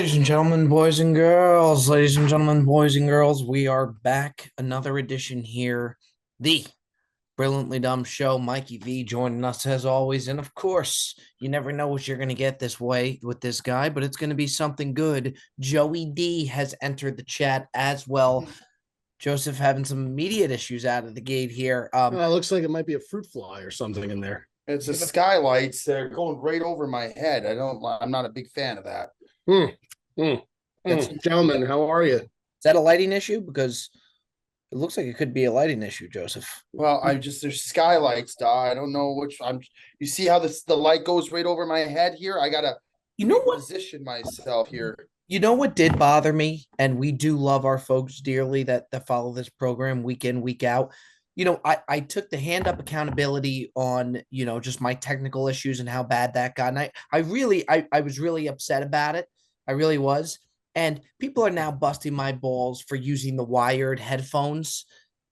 Ladies and gentlemen, boys and girls, we are back. Another edition here. The Brilliantly Dumb Show. Mikey V joining us as always. And of course, you never know what you're going to get this way with this guy, but it's going to be something good. Joey D has entered the chat as well. Joseph having some immediate issues out of the gate here. It looks like it might be a fruit fly or something in there. It's the skylights. They're going right over my head. I'm not a big fan of that. Gentlemen, how are you? Is that a lighting issue? Because it looks like it could be a lighting issue, Joseph. Well, there's skylights, I don't know which you see how the light goes right over my head here? I gotta position myself here. You know what did bother me? And we do love our folks dearly that follow this program week in, week out. I took the hand up accountability on, just my technical issues and how bad that got. And I was really upset about it. I really was. And people are now busting my balls for using the wired headphones.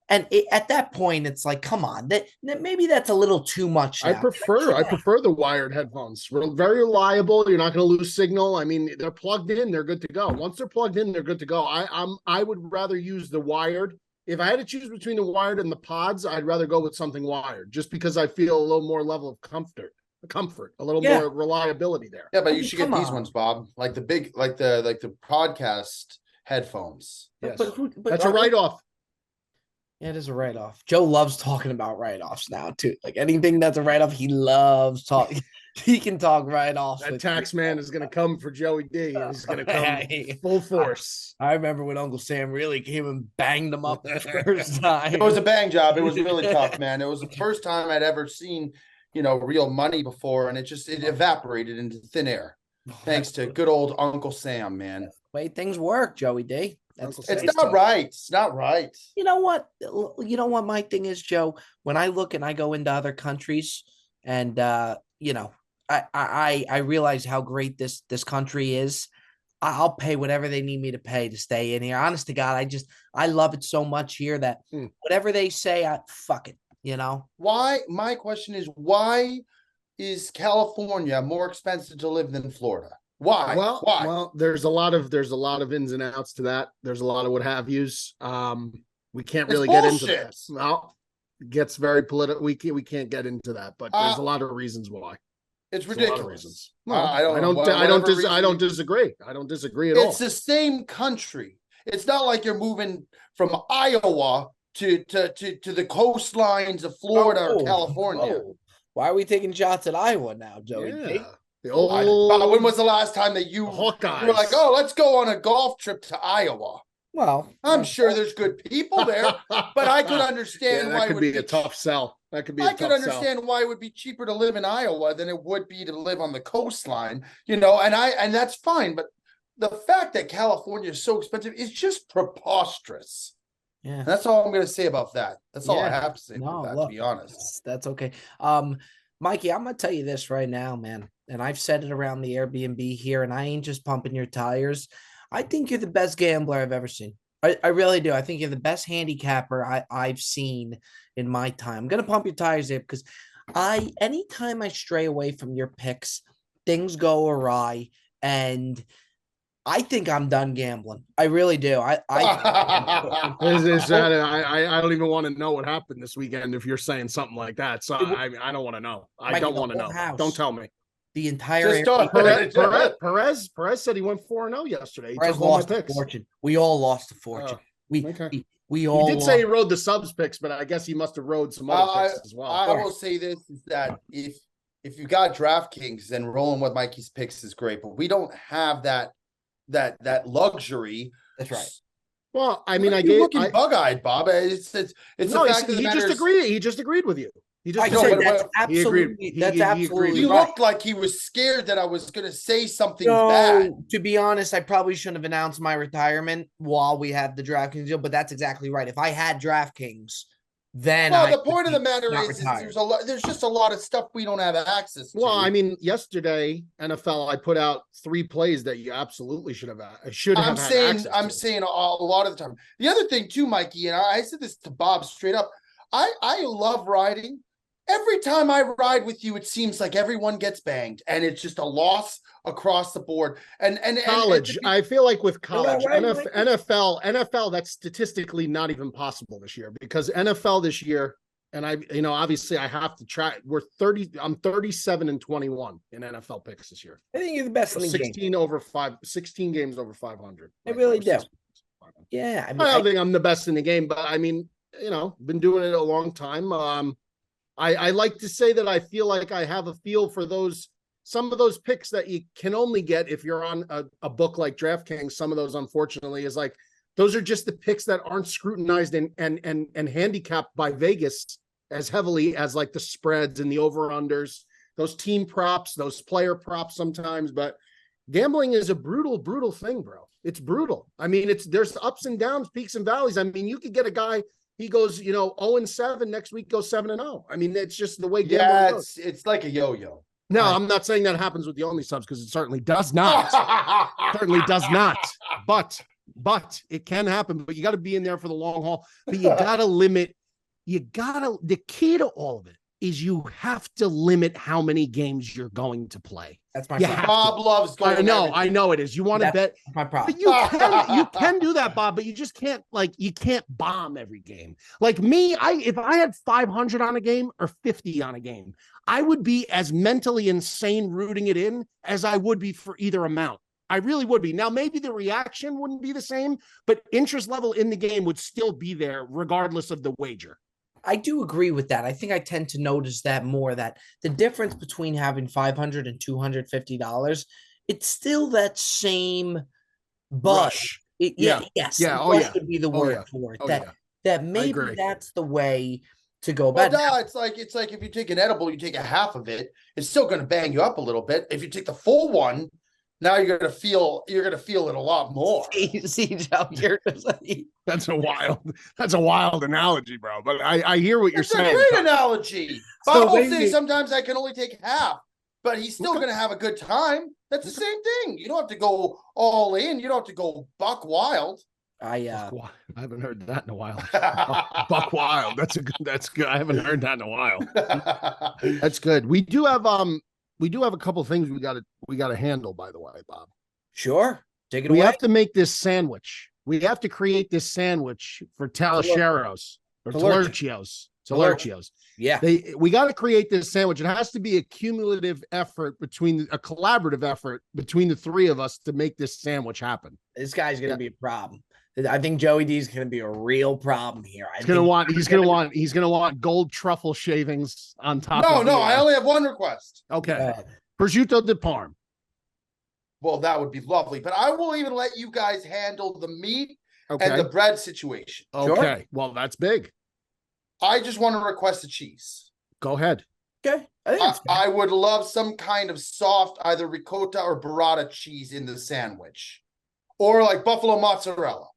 And at that point, it's like, come on, maybe that's a little too much. I prefer the wired headphones. Very reliable. You're not going to lose signal. I mean, they're plugged in. They're good to go. Once they're plugged in, they're good to go. I would rather use the wired. If I had to choose between the wired and the pods, I'd rather go with something wired, just because I feel a little more level of comfort, a little more reliability there. Yeah, but you should get these ones, Bob, like the big, like the podcast headphones. Yes, but that's a write-off. Yeah, it is a write-off. Joe loves talking about write-offs now too. Like anything that's a write-off, he loves talking. He can talk write-offs. That tax man is going to come for Joey D. He's going to come full force. I remember when Uncle Sam really came and banged him up the first time. It was a bang job. It was really tough, man. It was the first time I'd ever seen, real money before, and it evaporated into thin air. Thanks to good old Uncle Sam, man. Way things work, Joey D. It's not right. It's not right. You know what? My thing is, Joe, when I look and I go into other countries and I realize how great this country is. I'll pay whatever they need me to pay to stay in here. Honest to God, I love it so much here that whatever they say, fuck it. Why? My question is, why is California more expensive to live than Florida? Why? Why? Well, there's a lot of ins and outs to that. There's a lot of what have yous. We can't really get into that. Well, it gets very political. We can't get into that, but there's a lot of reasons why. It's ridiculous. No, I don't disagree. I don't disagree at all. It's the same country. It's not like you're moving from Iowa to the coastlines of Florida or California. Why are we taking shots at Iowa now, Joey? Yeah. When was the last time that you were like, oh, let's go on a golf trip to Iowa? Well, I'm sure there's good people there, but I could understand why it could be a tough sell. I could understand why it would be cheaper to live in Iowa than it would be to live on the coastline, and that's fine. But the fact that California is so expensive is just preposterous. Yeah, and that's all I'm going to say about that. That's all I have to say about that, to be honest. That's okay. Mikey, I'm going to tell you this right now, man. And I've said it around the Airbnb here, and I ain't just pumping your tires. I think you're the best gambler I've ever seen. I really do. I think you're the best handicapper I've seen in my time. I'm going to pump your tires there because anytime I stray away from your picks, things go awry, and I think I'm done gambling. I really do. I don't even want to know what happened this weekend if you're saying something like that. So I don't want to know. I don't want to know. Don't tell me. The entire Perez said he went 4-0 yesterday. Perez lost a fortune. We all lost a fortune. We all did say he rode the subs picks, but I guess he must have rode some other picks as well. I will say this is that if you got DraftKings, then rolling with Mikey's picks is great, but we don't have that luxury. That's right. Well, I mean, you're looking bug-eyed, Bob. It's no, the fact he just agreed. He just agreed with you. That's absolutely. He looked like he was scared that I was going to say something bad. To be honest, I probably shouldn't have announced my retirement while we had the DraftKings deal, but that's exactly right. If I had DraftKings, then the point of the matter is there's just a lot of stuff we don't have access to. Well, I mean, yesterday NFL I put out 3 plays that you absolutely should have. I'm saying a lot of the time. The other thing too, Mikey, and I said this to Bob straight up. I love riding. every time I ride with you, it seems like everyone gets banged, and it's just a loss across the board. And college, I feel like with college, right, NFL, that's statistically not even possible this year, because NFL this year, and obviously I have to try. I'm 37-21 in NFL picks this year. I think you're the best in the 16 game. 16 games over 500. I really do. Yeah, I don't think I'm the best in the game, but I mean, been doing it a long time. I like to say that I feel like I have a feel for some of those picks that you can only get if you're on a book like DraftKings. Some of those, unfortunately, is like, those are just the picks that aren't scrutinized and handicapped by Vegas as heavily as like the spreads and the over-unders, those team props, those player props sometimes. But gambling is a brutal thing, bro. It's brutal. I mean, there's ups and downs, peaks and valleys. I mean, you could get a guy, he goes, 0-7, next week goes 7-0. I mean, it's just the way gambling goes. It's like a yo-yo. No, I'm not saying that happens with the only subs, because it certainly does not. Certainly does not. But it can happen. But you got to be in there for the long haul. But you got to limit. The key to all of it is you have to limit how many games you're going to play. That's my problem. Bob loves going. I know it is. You want to bet. My problem. But you can do that, Bob, but you just can't, you can't bomb every game. Like me, if I had 500 on a game or 50 on a game, I would be as mentally insane rooting it in as I would be for either amount. I really would be. Now, maybe the reaction wouldn't be the same, but interest level in the game would still be there regardless of the wager. I do agree with that. I think I tend to notice that more, that the difference between having $500 and $250, it's still that same buzz. Yes. Would be the word for it. That maybe that's the way to go about. Well, it's like if you take an edible, you take a half of it, it's still going to bang you up a little bit. If you take the full one, now you're gonna feel it a lot more. See, Joe, that's a wild analogy, bro. But I hear what you're saying. It's a great analogy. Bob will say sometimes I can only take half, but he's still gonna have a good time. That's the same thing. You don't have to go all in. You don't have to go buck wild. I haven't heard that in a while. Buck wild. That's good. I haven't heard that in a while. That's good. We do have a couple things we gotta handle, by the way, Bob. Sure. Take it away. We have to make this sandwich. We have to create this sandwich for Talercheros or Talerchios. Yeah. We got to create this sandwich. It has to be a collaborative effort between the three of us to make this sandwich happen. This guy's going to be a problem. I think Joey D is going to be a real problem here. He's going to want gold truffle shavings on top. No, I only have one request. Okay. Prosciutto di Parma. Well, that would be lovely, but I will even let you guys handle the meat and the bread situation. Okay. Sure. Well, that's big. I just want to request the cheese. Go ahead. Okay. I would love some kind of soft, either ricotta or burrata cheese in the sandwich, or like buffalo mozzarella.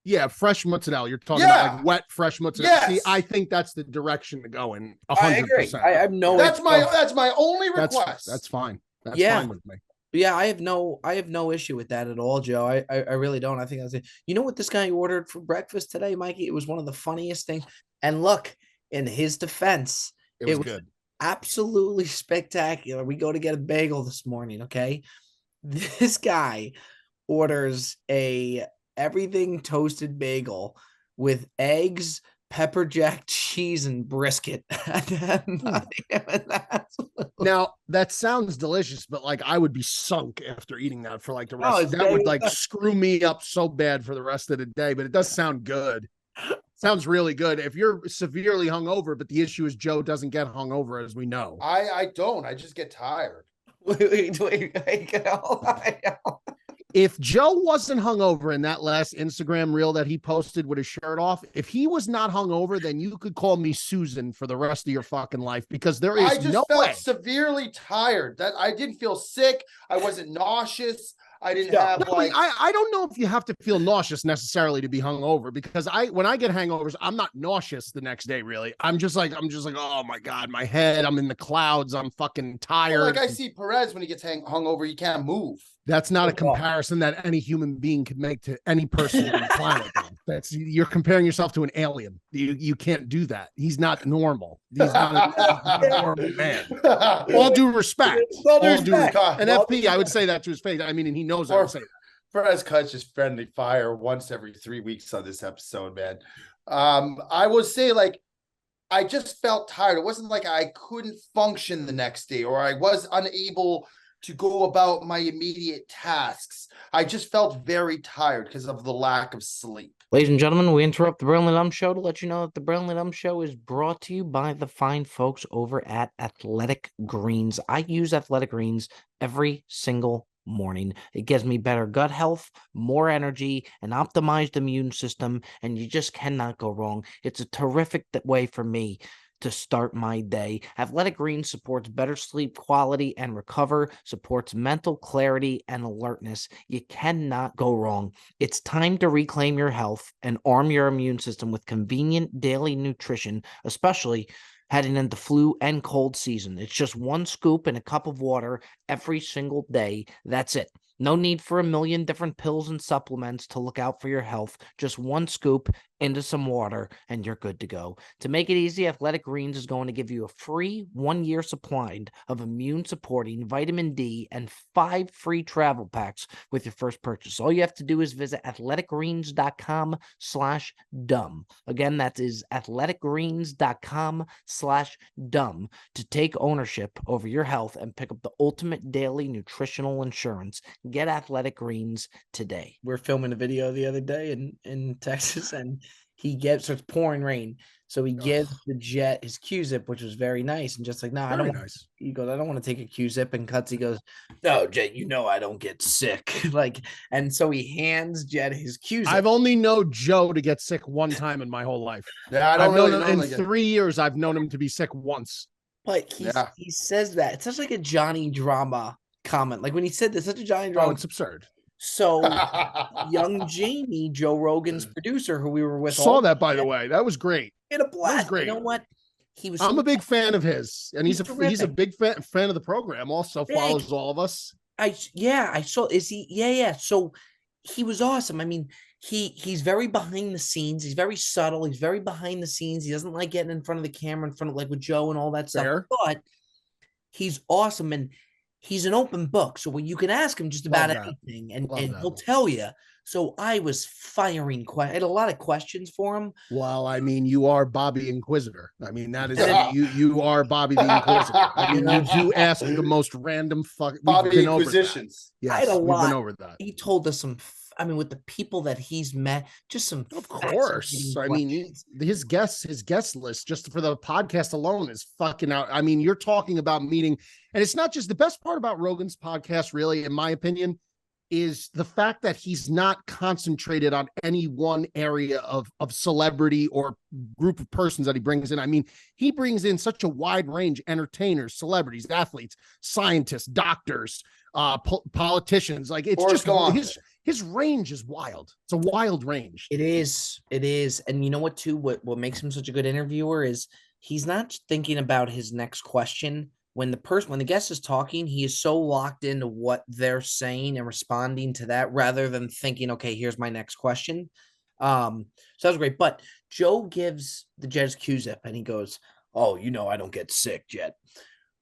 Yeah, fresh mozzarella. You're talking about like wet, fresh mozzarella. Yes. See, I think that's the direction to go in. 100%. I agree. I have no. That's my only request. That's fine. That's fine with me. Yeah, I have no issue with that at all, Joe. I really don't. I think that's it. You know what this guy ordered for breakfast today, Mikey? It was one of the funniest things. And look, in his defense, it was good. Absolutely spectacular. We go to get a bagel this morning, okay? This guy orders a everything toasted bagel with eggs, pepper jack cheese, and brisket. Now that sounds delicious, but like I would be sunk after eating that for like the rest. That would like screw me up so bad for the rest of the day. But it does sound good. Sounds really good. If you're severely hungover, but the issue is Joe doesn't get hungover, as we know. I don't. I just get tired. Wait. If Joe wasn't hungover in that last Instagram reel that he posted with his shirt off, if he was not hungover, then you could call me Susan for the rest of your fucking life, because there is I just no felt way. severely tired. That I didn't feel sick. I wasn't nauseous. I didn't have like. I don't know if you have to feel nauseous necessarily to be hungover, because when I get hangovers, I'm not nauseous the next day. Really, I'm just like, oh my god, my head. I'm in the clouds. I'm fucking tired. Well, like I see Perez when he gets hungover, he can't move. That's not a comparison that any human being could make to any person on the planet. You're comparing yourself to an alien. You can't do that. He's not normal. He's not a normal man. All due respect. All due All due respect. respect. And All FP, I would say that to his face. I mean, and he knows I Or would say that. Perez cuts just friendly fire once every 3 weeks on this episode, man. I will say, like, I just felt tired. It wasn't like I couldn't function the next day or I was unable to go about my immediate tasks. I just felt very tired because of the lack of sleep. Ladies and gentlemen, we interrupt the Burnley Lump Show to let you know that the Burnley Lump Show is brought to you by the fine folks over at Athletic Greens. I use Athletic Greens every single morning. It gives me better gut health, more energy, an optimized immune system, and you just cannot go wrong. It's a terrific way for me to start my day. Athletic Greens supports better sleep quality and recover, supports mental clarity and alertness. You cannot go wrong. It's time to reclaim your health and arm your immune system with convenient daily nutrition, especially heading into flu and cold season. It's just one scoop in a cup of water every single day. That's it. No need for a million different pills and supplements to look out for your health. Just one scoop into some water and you're good to go. To make it easy, Athletic Greens is going to give you a free 1-year supply of immune supporting vitamin D and 5 free travel packs with your first purchase. All you have to do is visit athleticgreens.com/dumb. Again, that is athleticgreens.com/dumb to take ownership over your health and pick up the ultimate daily nutritional insurance. Get Athletic Greens today. We're filming a video the other day in Texas, and so it's pouring rain. So he gives the Jet his Q-zip, which was very nice. And just like, no, I don't want. He goes, I don't want to take a Q-zip. And Cuts, he goes, no, Jet, I don't get sick. And so he hands Jet his Q-zip. I've only known Joe to get sick one time in my whole life. Yeah, I don't really know in 3 years. I've known him to be sick once. But he says that it's such like a Johnny drama comment. Like when he said this, such a Johnny drama. Oh, it's absurd. So young Jamie, Joe Rogan's producer, who we were with, saw that, by the way. That was great. Had a blast. That was great. You know what? I'm a big fan of his, and he's a big fan of the program. Also follows all of us. I saw. Is he? Yeah. So he was awesome. I mean, he's very behind the scenes. He's very subtle. He's very behind the scenes. He doesn't like getting in front of the camera, in front of like with Joe and all that stuff. But he's awesome, and he's an open book. So when you can ask him just about anything, and he'll tell you. So I was firing. I had a lot of questions for him. Well, I mean, you are Bobby Inquisitor. I mean, that is you are Bobby the Inquisitor. I mean, you do ask the most random Bobby Inquisitions. Yes, I had a lot. Been over that. He told us some. I mean, with the people that he's met, just some. Of course. I mean, his guest list just for the podcast alone is fucking out. I mean, you're talking about meeting, and it's not just the best part about Rogan's podcast, really, in my opinion, is the fact that he's not concentrated on any one area of celebrity or group of persons that he brings in. I mean, he brings in such a wide range: entertainers, celebrities, athletes, scientists, doctors, politicians. Like, it's just his range is wild. It's a wild range. It is. And you know what, too? What makes him such a good interviewer is he's not thinking about his next question. When the guest is talking, he is so locked into what they're saying and responding to that rather than thinking, okay, here's my next question. So that was great. But Joe gives the Jet's Q-zip and he goes, oh, I don't get sick, Jet.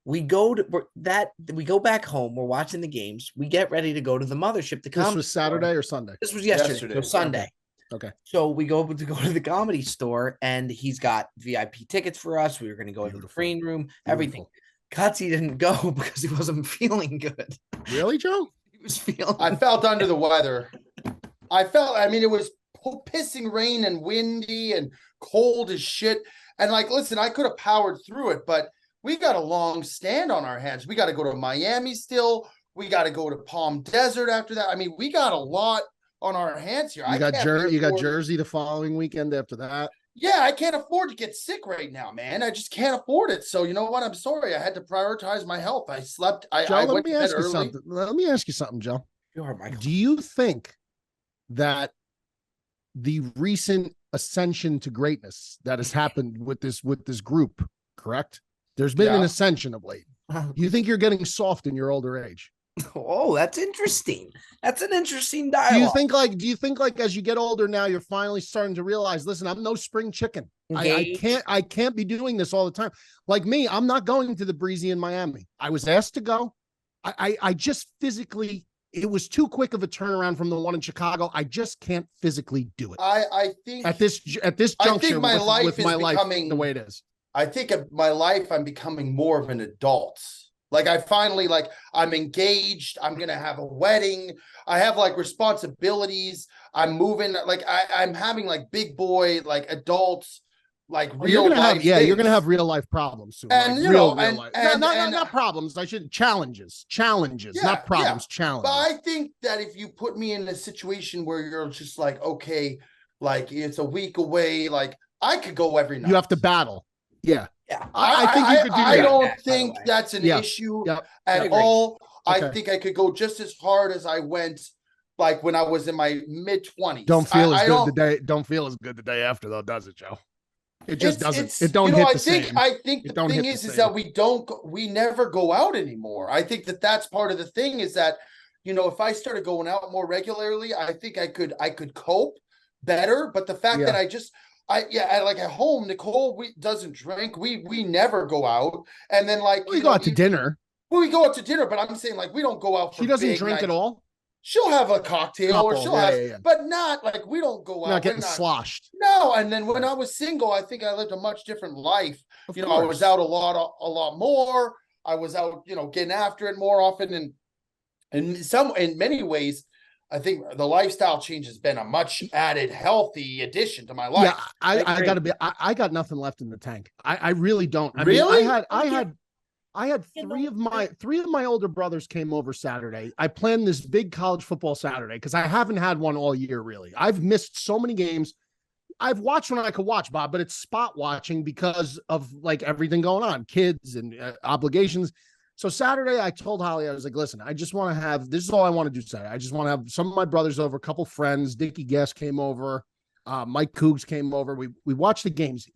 We go back home. We're watching the games. We get ready to go to the mothership. This was Saturday or Sunday? This was yesterday. So Sunday. Okay. So we go to the comedy store, and he's got VIP tickets for us. We were going to go to the green room, everything. Cutsy didn't go because he wasn't feeling good. Really, Joe? He was feeling. I felt under the weather. It was pissing rain and windy and cold as shit. And listen, I could have powered through it, but we got a long stand on our hands. We got to go to Miami still. We got to go to Palm Desert after that. I mean, we got a lot on our hands here. You got Jersey the following weekend after that. Yeah, I can't afford to get sick right now, man. I just can't afford it. So you know what? I'm sorry. I had to prioritize my health. I slept. Let me ask you something, Joe. Sure, Michael. Do you think that the recent ascension to greatness that has happened with this group, correct? There's been an ascension of late. Do you think you're getting soft in your older age? Oh, that's interesting. That's an interesting Do you dialogue. think like as you get older now, you're finally starting to realize, listen, I'm no spring chicken. Engage. I can't be doing this all the time. Like me, I'm not going to the Breezy in Miami. I was asked to go. I just physically, it was too quick of a turnaround from the one in Chicago. I just can't physically do it I think at this I juncture think my life with is my life becoming the way it is. I think of my life, I'm becoming more of an adult. Like I finally like I'm engaged. I'm gonna have a wedding. I have like responsibilities. I'm moving. Like I'm having like big boy, like adults, like Oh, you're real gonna have life you're gonna things. have real life problems soon, like And you real know, real life. No, not problems. I should challenges, yeah, not yeah. problems, But I challenges. think that if you put me in a situation where you're just like, okay, like it's a week away, like I could go every You night. have to battle. Yeah, Yeah. I think you could do I that. don't By the think way. that's an Yeah. issue Yep. I at Yep. agree. all. I Okay. think I could go just as hard as I went like when I was in my mid 20s. Don't feel as I good don't the day. Don't feel as good the day after though, does it, Joe? It just doesn't. it's It don't hit the same. I think It the don't thing hit the is same. that we never go out anymore. I think that that's part of the thing is that if I started going out more regularly, I think I could cope better, but the fact that Yeah. like at home Nicole we doesn't drink. We never go out. And then like We go out to dinner. we go out to dinner, but I'm saying like we don't go out She for doesn't big drink at nights. all. She'll have a cocktail or Couple. she'll Yeah. have, Yeah. Yeah. but not like we don't go You're not out. We're getting not. sloshed. No, and then when Right. I was single, I think I lived a much different life. Of I was course. out a lot more. I was out, getting after it more often, and in many ways, I think the lifestyle change has been a much added healthy addition to my life. Yeah, I I agree. gotta be. I got nothing left in the tank. I really don't. I mean, Really? I had three of my older brothers came over Saturday. I planned this big college football Saturday because I haven't had one all year, really. I've missed so many games. I've watched when I could watch, Bob, but it's spot watching because of like everything going on, kids and obligations. So Saturday, I told Holly, I was like, listen, I just want to have, this is all I want to do Saturday. I just want to have some of my brothers over, a couple friends. Dickie Guest came over. Mike Cougs came over. We watched the games.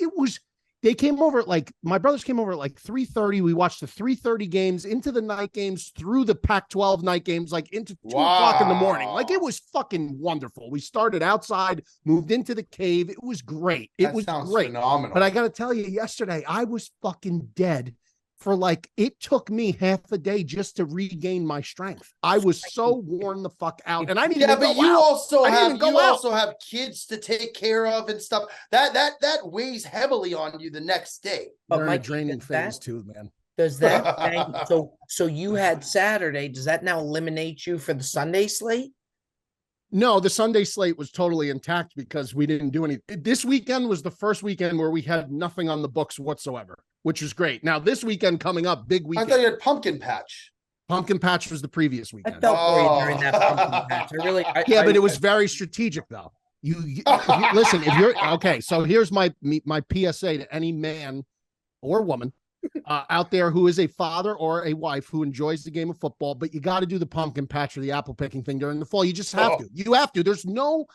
They came over at like, my brothers came over at like 3:30. We watched the 3:30 games into the night games, through the Pac-12 night games, like into 2 o'clock in the morning. Like it was fucking wonderful. We started outside, moved into the cave. It was great. It was great. Phenomenal. But I got to tell you, yesterday I was fucking dead for like, it took me half a day just to regain my strength. I was so worn the fuck out. And I didn't even but go you out. also have kids to take care of and stuff. That weighs heavily on you the next day. But They're in a Mike, draining does phase too, man. does that so you had Saturday? Does that now eliminate you for the Sunday slate? No, the Sunday slate was totally intact because we didn't do any. This weekend was the first weekend where we had nothing on the books whatsoever, which was great. Now, this weekend coming up, big I weekend. thought you had pumpkin patch. Pumpkin Patch was the previous I weekend. felt for you during that pumpkin patch. Yeah, but it was very strategic, though. Listen, if you're okay, so here's my PSA to any man or woman out there who is a father or a wife who enjoys the game of football, but you got to do the pumpkin patch or the apple picking thing during the fall. You just have to. You have to. There's no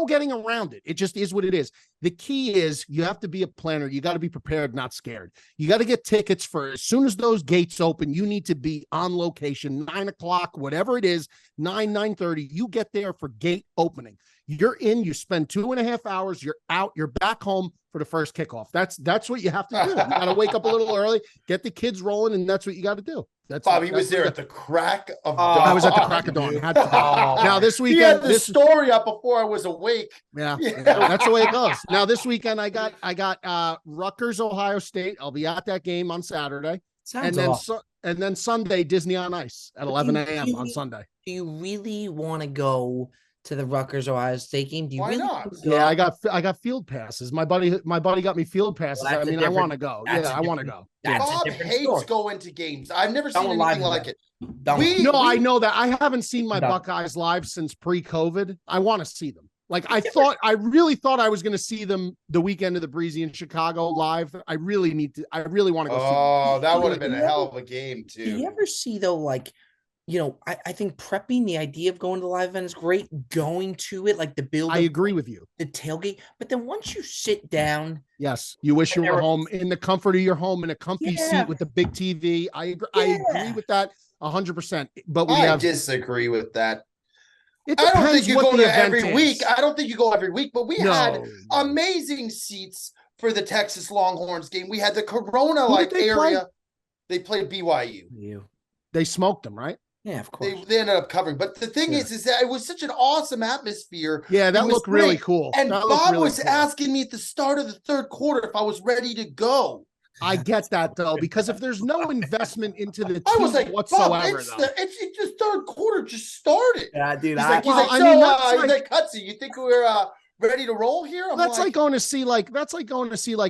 getting around it. It just is what it is. The key is you have to be a planner. You got to be prepared, not scared. You got to get tickets for as soon as those gates open. You need to be on location, 9 o'clock, whatever it is, 9:30. You get there for gate opening. You're in, you spend 2.5 hours, you're out, you're back home for the first kickoff. That's what you have to do. You got to wake up a little early, get the kids rolling, and that's what you got to do. Bobby was there at the crack of dawn. I was at the crack of dawn. Now this weekend, he had the story up before I was awake. Yeah, that's the way it goes. Now this weekend, I got Rutgers, Ohio State. I'll be at that game on Saturday, Sounds and then Sunday Disney on Ice at 11 a.m. on Sunday. Do you really want to go to the Rutgers Ohio State game? Do you Why really not? go? Yeah, I got field passes. My buddy got me field passes. Well, I mean, I want to go. Yeah, I want to go. Bob hates going to games. I've never seen anything like it. I know that. I haven't seen my Buckeyes live since pre-COVID. I want to see them. Like I really thought I was going to see them the weekend of the Breezy in Chicago live. I really want to go see them. Oh, that would have been a hell of a game too. Do you ever see though, like, I think prepping, the idea of going to the live event is great. Going to it, like the build. I agree with you. The tailgate, but then once you sit down, yes, you wish you were home in the comfort of your home in a comfy seat with the big TV. I agree with that. 100%. But we I have. disagree with that. It I don't think depends you what go the to event every is. week. I don't think you go every week, but we had No. amazing seats for the Texas Longhorns game. We had the Corona Who like did they area. play? They played BYU. They smoked them, right? Yeah, of course. They ended up covering. But the thing is that it was such an awesome atmosphere. Yeah, that It was looked really great. cool. And That looked Bob really was cool. asking me at the start of the third quarter if I was ready to go. I get that though, because if there's no investment into the I team was like, whatsoever, Bob, it's just third quarter just started. Yeah, dude. He's like, Well, I so mean, that's he's like- like, Cutsy, you think we're ready to roll here? I'm that's like going to see like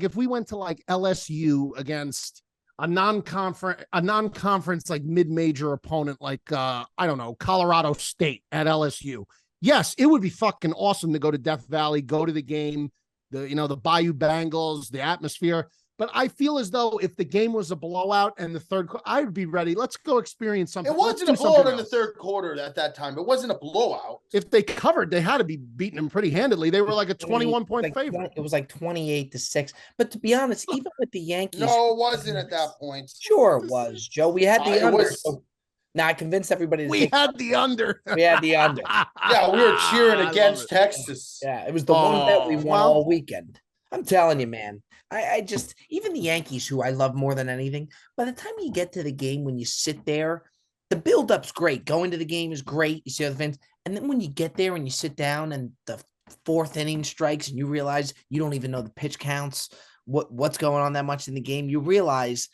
if we went to like LSU against a non-conference like mid-major opponent like I don't know, Colorado State at LSU. Yes, it would be fucking awesome to go to Death Valley, go to the game, the Bayou Bengals, the atmosphere. But I feel as though if the game was a blowout and the third, I would be ready. Let's go experience something. It wasn't a blowout in the third quarter at that time. It wasn't a blowout. If they covered, they had to be beating them pretty handedly. They were like a 21-point favorite. It was like 28-6. But to be honest, even with the Yankees, No, it wasn't at that point. Sure it was, Joe. We had the under. Was... Now I convinced everybody to we had the under. We had the under. Yeah, we were cheering against Texas. Yeah, it was the one bet we won all weekend. I'm telling you, man. I just, even the Yankees, who I love more than anything, by the time you get to the game, when you sit there, the build-up's great. Going to the game is great. You see other fans. And then when you get there and you sit down and the fourth inning strikes and you realize you don't even know the pitch counts, what's going on that much in the game, you realize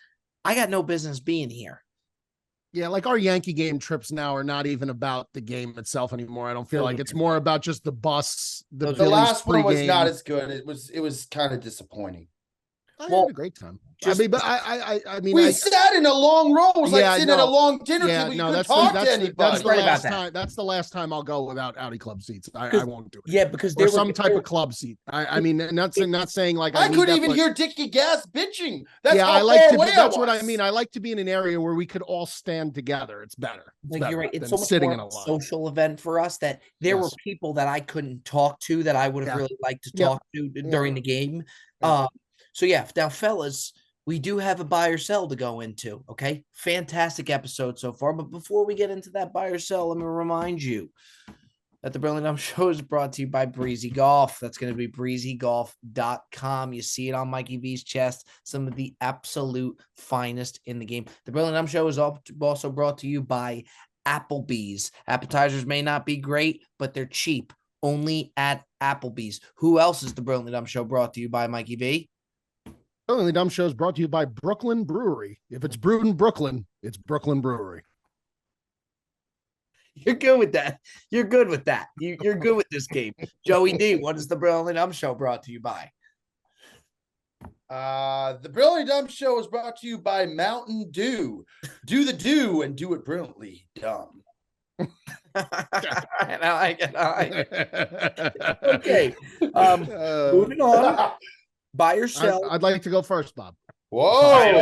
I got no business being here. Yeah, like our Yankee game trips now are not even about the game itself anymore. I don't feel like it's more about just the bus. The last one was not as good. It was kind of disappointing. I had a great time. I mean, we sat in a long row. It was like sitting at a long dinner table. You couldn't talk to anybody. That's the last time I'll go without Audi Club seats. I won't do it. Yeah, because there's some type of club seat. I mean, not saying like I couldn't even hear Dickie Gas bitching. That's yeah, how I like far to. away That's I what was. I mean. I like to be in an area where we could all stand together. It's better. Like you're right. It's so much sitting more in a line. social event for us that there were people that I couldn't talk to that I would have really liked to talk to during the game. So yeah, now fellas, we do have a buy or sell to go into. Okay, fantastic episode so far. But before we get into that buy or sell, let me remind you that the Brilliant Dumb Show is brought to you by Breezy Golf. That's going to be breezygolf.com. You see it on Mikey V's chest. Some of the absolute finest in the game. The Brilliant Dumb Show is also brought to you by Applebee's. Appetizers may not be great, but they're cheap. Only at Applebee's. Who else is the Brilliant Dumb Show brought to you by, Mikey V? Brilliantly Dumb Show is brought to you by Brooklyn Brewery. If it's brewed in Brooklyn, it's Brooklyn Brewery. You're good with that. You're good with that. You're good with this game. Joey D, what is the Brilliant Dumb Show brought to you by? The Brilliant Dumb Show is brought to you by Mountain Dew. Do the do and do it brilliantly dumb. I like it. Okay. Moving on. Buy or sell. I'd like to go first, Bob. Whoa. I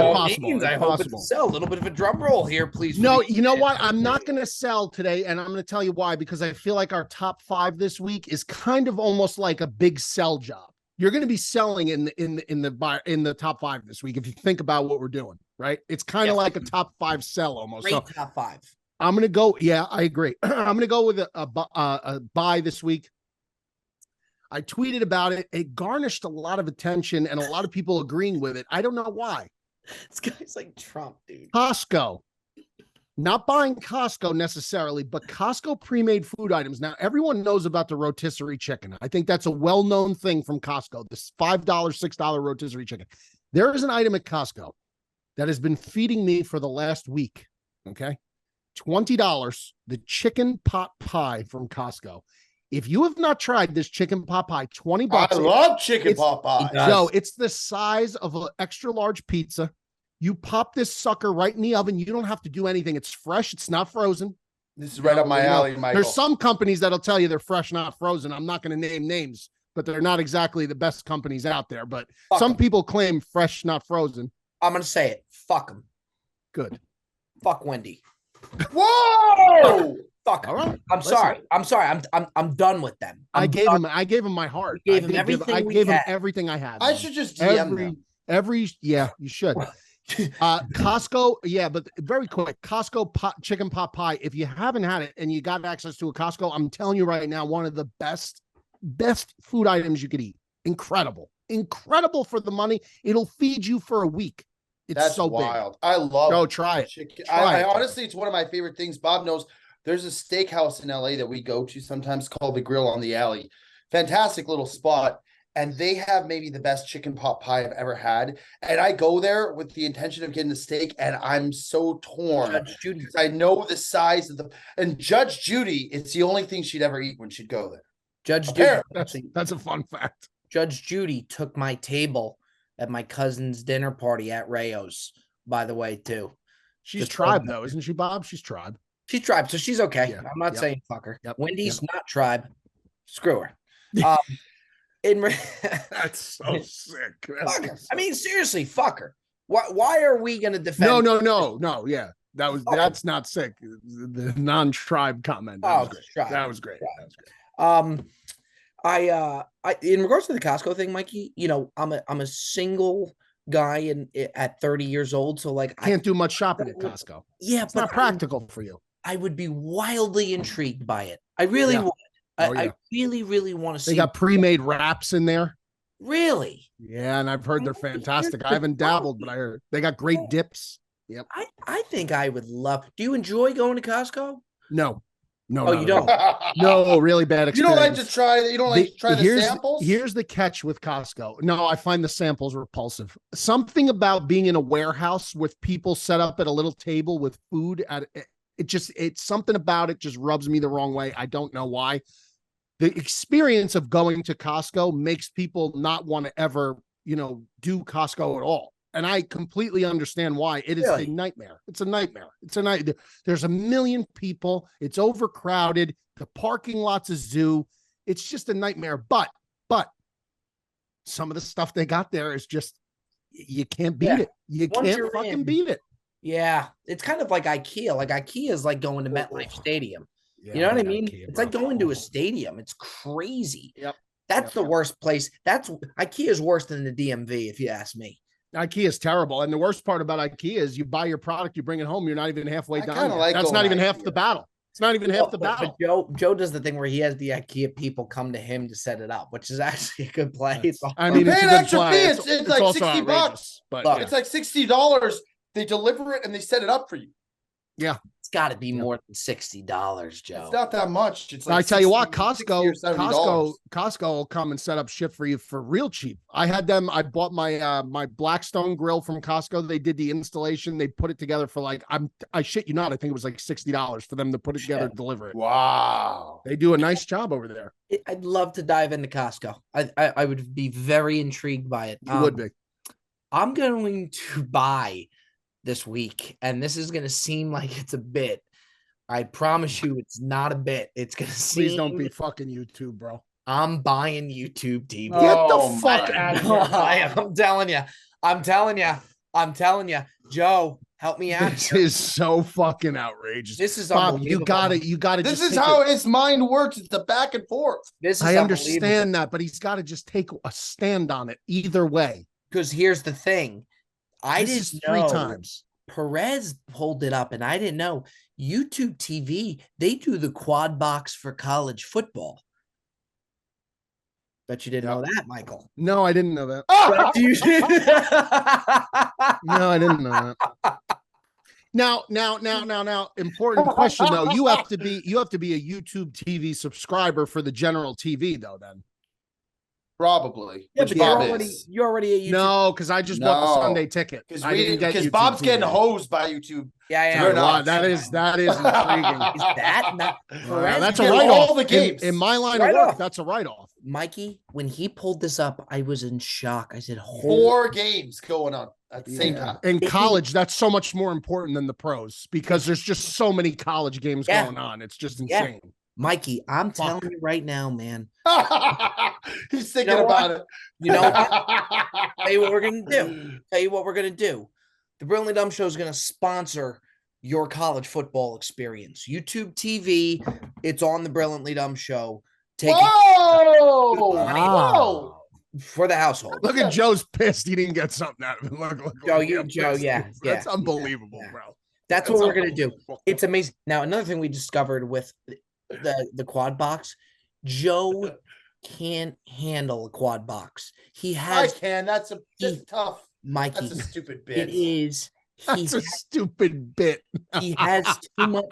hope it's a sell. A little bit of a drum roll here, please. No, you know what? I'm not going to sell today, and I'm going to tell you why, because I feel like our top 5 this week is kind of almost like a big sell job. You're going to be selling in the top 5 this week if you think about what we're doing, right? It's kind of like a top 5 sell almost. Great top 5. I'm going to go. Yeah, I agree. I'm going to go with a buy this week. I tweeted about it. It garnished a lot of attention and a lot of people agreeing with it. I don't know why. This guy's like Trump, dude. Costco. Not buying Costco necessarily, but Costco pre-made food items. Now, everyone knows about the rotisserie chicken. I think that's a well-known thing from Costco, this $5, $6 rotisserie chicken. There is an item at Costco that has been feeding me for the last week, okay? $20, the chicken pot pie from Costco. If you have not tried this chicken pot pie, $20. I love chicken pot pie. Joe, it's the size of an extra large pizza. You pop this sucker right in the oven. You don't have to do anything. It's fresh. It's not frozen. This is right up my alley, Michael. There's some companies that'll tell you they're fresh, not frozen. I'm not going to name names, but they're not exactly the best companies out there. But some people claim fresh, not frozen. I'm going to say it. Fuck them. Good. Fuck Wendy. Whoa! Fuck. All right. I'm sorry. I'm done with them. I gave him my heart. I gave him everything. I gave him everything I had. I should just DM every. Yeah, you should. Costco, yeah, but very quick. Costco chicken pot pie. If you haven't had it and you got access to a Costco, I'm telling you right now, one of the best food items you could eat. Incredible for the money. It'll feed you for a week. It's That's so wild. big. I love Go try it. chicken. Try I it. honestly, it's one of my favorite things. Bob knows there's a steakhouse in LA that we go to sometimes called the Grill on the Alley. Fantastic little spot. And they have maybe the best chicken pot pie I've ever had. And I go there with the intention of getting the steak, and I'm so torn. Judge Judy. I know the size of and Judge Judy, it's the only thing she'd ever eat when she'd go there. Judge Judy. That's a fun fact. Judge Judy took my table at my cousin's dinner party at Rayo's, by the way, too. She's tribe, though, isn't she, Bob? She's tribe. She's tribe, so she's okay. Yeah. I'm not saying fuck her. Wendy's Yep. not tribe. Screw her. That's so sick. Fuck her. I mean, seriously, fuck her. Why are we gonna defend? No. Yeah, that's not sick. The non-tribe comment. That was great. I in regards to the Costco thing, Mikey, I'm a single guy at 30 years old, so like can't do much shopping at Costco. Yeah, it's not practical for you. I would be wildly intrigued by it. I really would. I really want to see. They got pre-made wraps in there. Really? Yeah, and I've heard they're fantastic. I haven't dabbled, but I heard they got great dips. Yep. I think I would love. Do you enjoy going to Costco? No. Oh, you don't? No, really bad experience. You don't like to try. You don't like to try the samples. Here's the catch with Costco. No, I find the samples repulsive. Something about being in a warehouse with people set up at a little table with food at it's something about it just rubs me the wrong way. I don't know why. The experience of going to Costco makes people not want to ever, do Costco at all. And I completely understand why. It is a nightmare. It's a nightmare. There's a million people. It's overcrowded. The parking lot's a zoo. It's just a nightmare. But some of the stuff they got there is just, you can't beat it. You can't fucking beat it. Yeah. It's kind of like IKEA. Like IKEA is like going to MetLife Stadium. You know what I mean? It's like going to a stadium. It's crazy. Yep. That's the worst place. IKEA is worse than the DMV, if you ask me. IKEA is terrible. And the worst part about IKEA is you buy your product, you bring it home, you're not even halfway done. That's not even half the battle. It's not even half the battle. But Joe does the thing where he has the IKEA people come to him to set it up, which is actually a good play. It's an extra fee. It's like $60, but it's like $60. They deliver it and they set it up for you. Yeah. It's got to be more than $60, Joe. It's not that much. It's like I tell you what, Costco will come and set up shit for you for real cheap. I had them. I bought my my Blackstone grill from Costco. They did the installation. They put it together for I shit you not. I think it was like $60 for them to put it together and deliver it. Wow. They do a nice job over there. I'd love to dive into Costco. I would be very intrigued by it. You would be. I'm going to buy this week, and this is going to seem like it's a bit. I promise you it's not a bit. It's going to seem. Please don't be fucking YouTube, bro. I'm buying YouTube TV. Get the fuck out of here. I'm telling you. Joe, help me out. This is so fucking outrageous. This is Bob, you got to. This is how his mind works. It's the back and forth. I understand that, but he's got to just take a stand on it either way. Because here's the thing. I didn't know. 3 times. Perez pulled it up, and I didn't know. YouTube TV, they do the quad box for college football. Bet you didn't know that, Michael. No, I didn't know that. No, I didn't know that. Now, important question though. You have to be a YouTube TV subscriber for the general TV though, then. Probably. Yeah, but you're already a YouTube. No, because I just bought the Sunday ticket. Because Bob's getting hosed by YouTube. Yeah. That is intriguing. Is that not? That's a write-off. All the games. In my line of work, that's a write-off. Mikey, when he pulled this up, I was in shock. I said, 4 games going on at the same time. In college, that's so much more important than the pros because there's just so many college games going on. It's just insane. Mikey, I'm telling you right now, man. He's thinking about it. You know what? Tell you what we're going to do. The Brilliantly Dumb Show is going to sponsor your college football experience. YouTube TV, it's on the Brilliantly Dumb Show. Whoa! for the household. Look at Joe's pissed. He didn't get something out of it. Look Joe, pissed. yeah, That's yeah, unbelievable, yeah. bro. That's what we're gonna do. It's amazing. Now, another thing we discovered with the quad box, Joe can't handle a quad box. I can. That's tough. Mikey. That's a stupid It bit. is. That's a stupid bit. He has too much.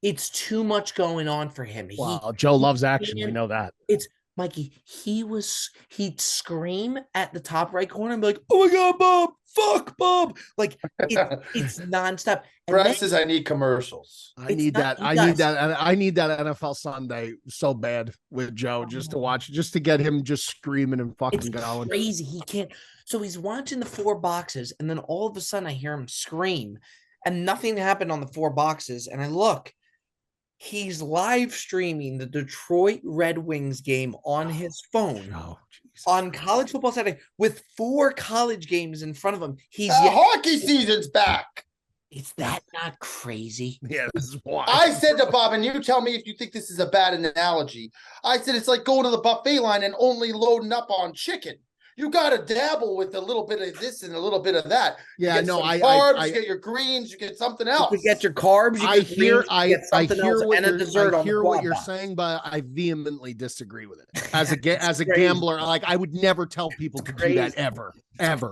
It's too much going on for him. Wow, Joe loves action. We know that. It's Mikey. He'd scream at the top right corner and be like, "Oh my God, Bob! Fuck, Bob!" Like it's nonstop. Brett says I need commercials. I need that NFL Sunday so bad with Joe just to watch, just to get him just screaming and fucking going. Crazy. He can't. So he's watching the 4 boxes, and then all of a sudden I hear him scream, and nothing happened on the 4 boxes. And I look, he's live streaming the Detroit Red Wings game on his phone on College Football Saturday with 4 college games in front of him. Hockey season's back. Is that not crazy? Yeah, this is why. I said to Bob, and you tell me if you think this is a bad analogy. I said it's like going to the buffet line and only loading up on chicken. You got to dabble with a little bit of this and a little bit of that. Yeah, you get carbs, you get your greens, you get something else. You get your carbs. You I hear what you're box. saying, but I vehemently disagree with it. As a gambler, like I would never tell people to do that ever.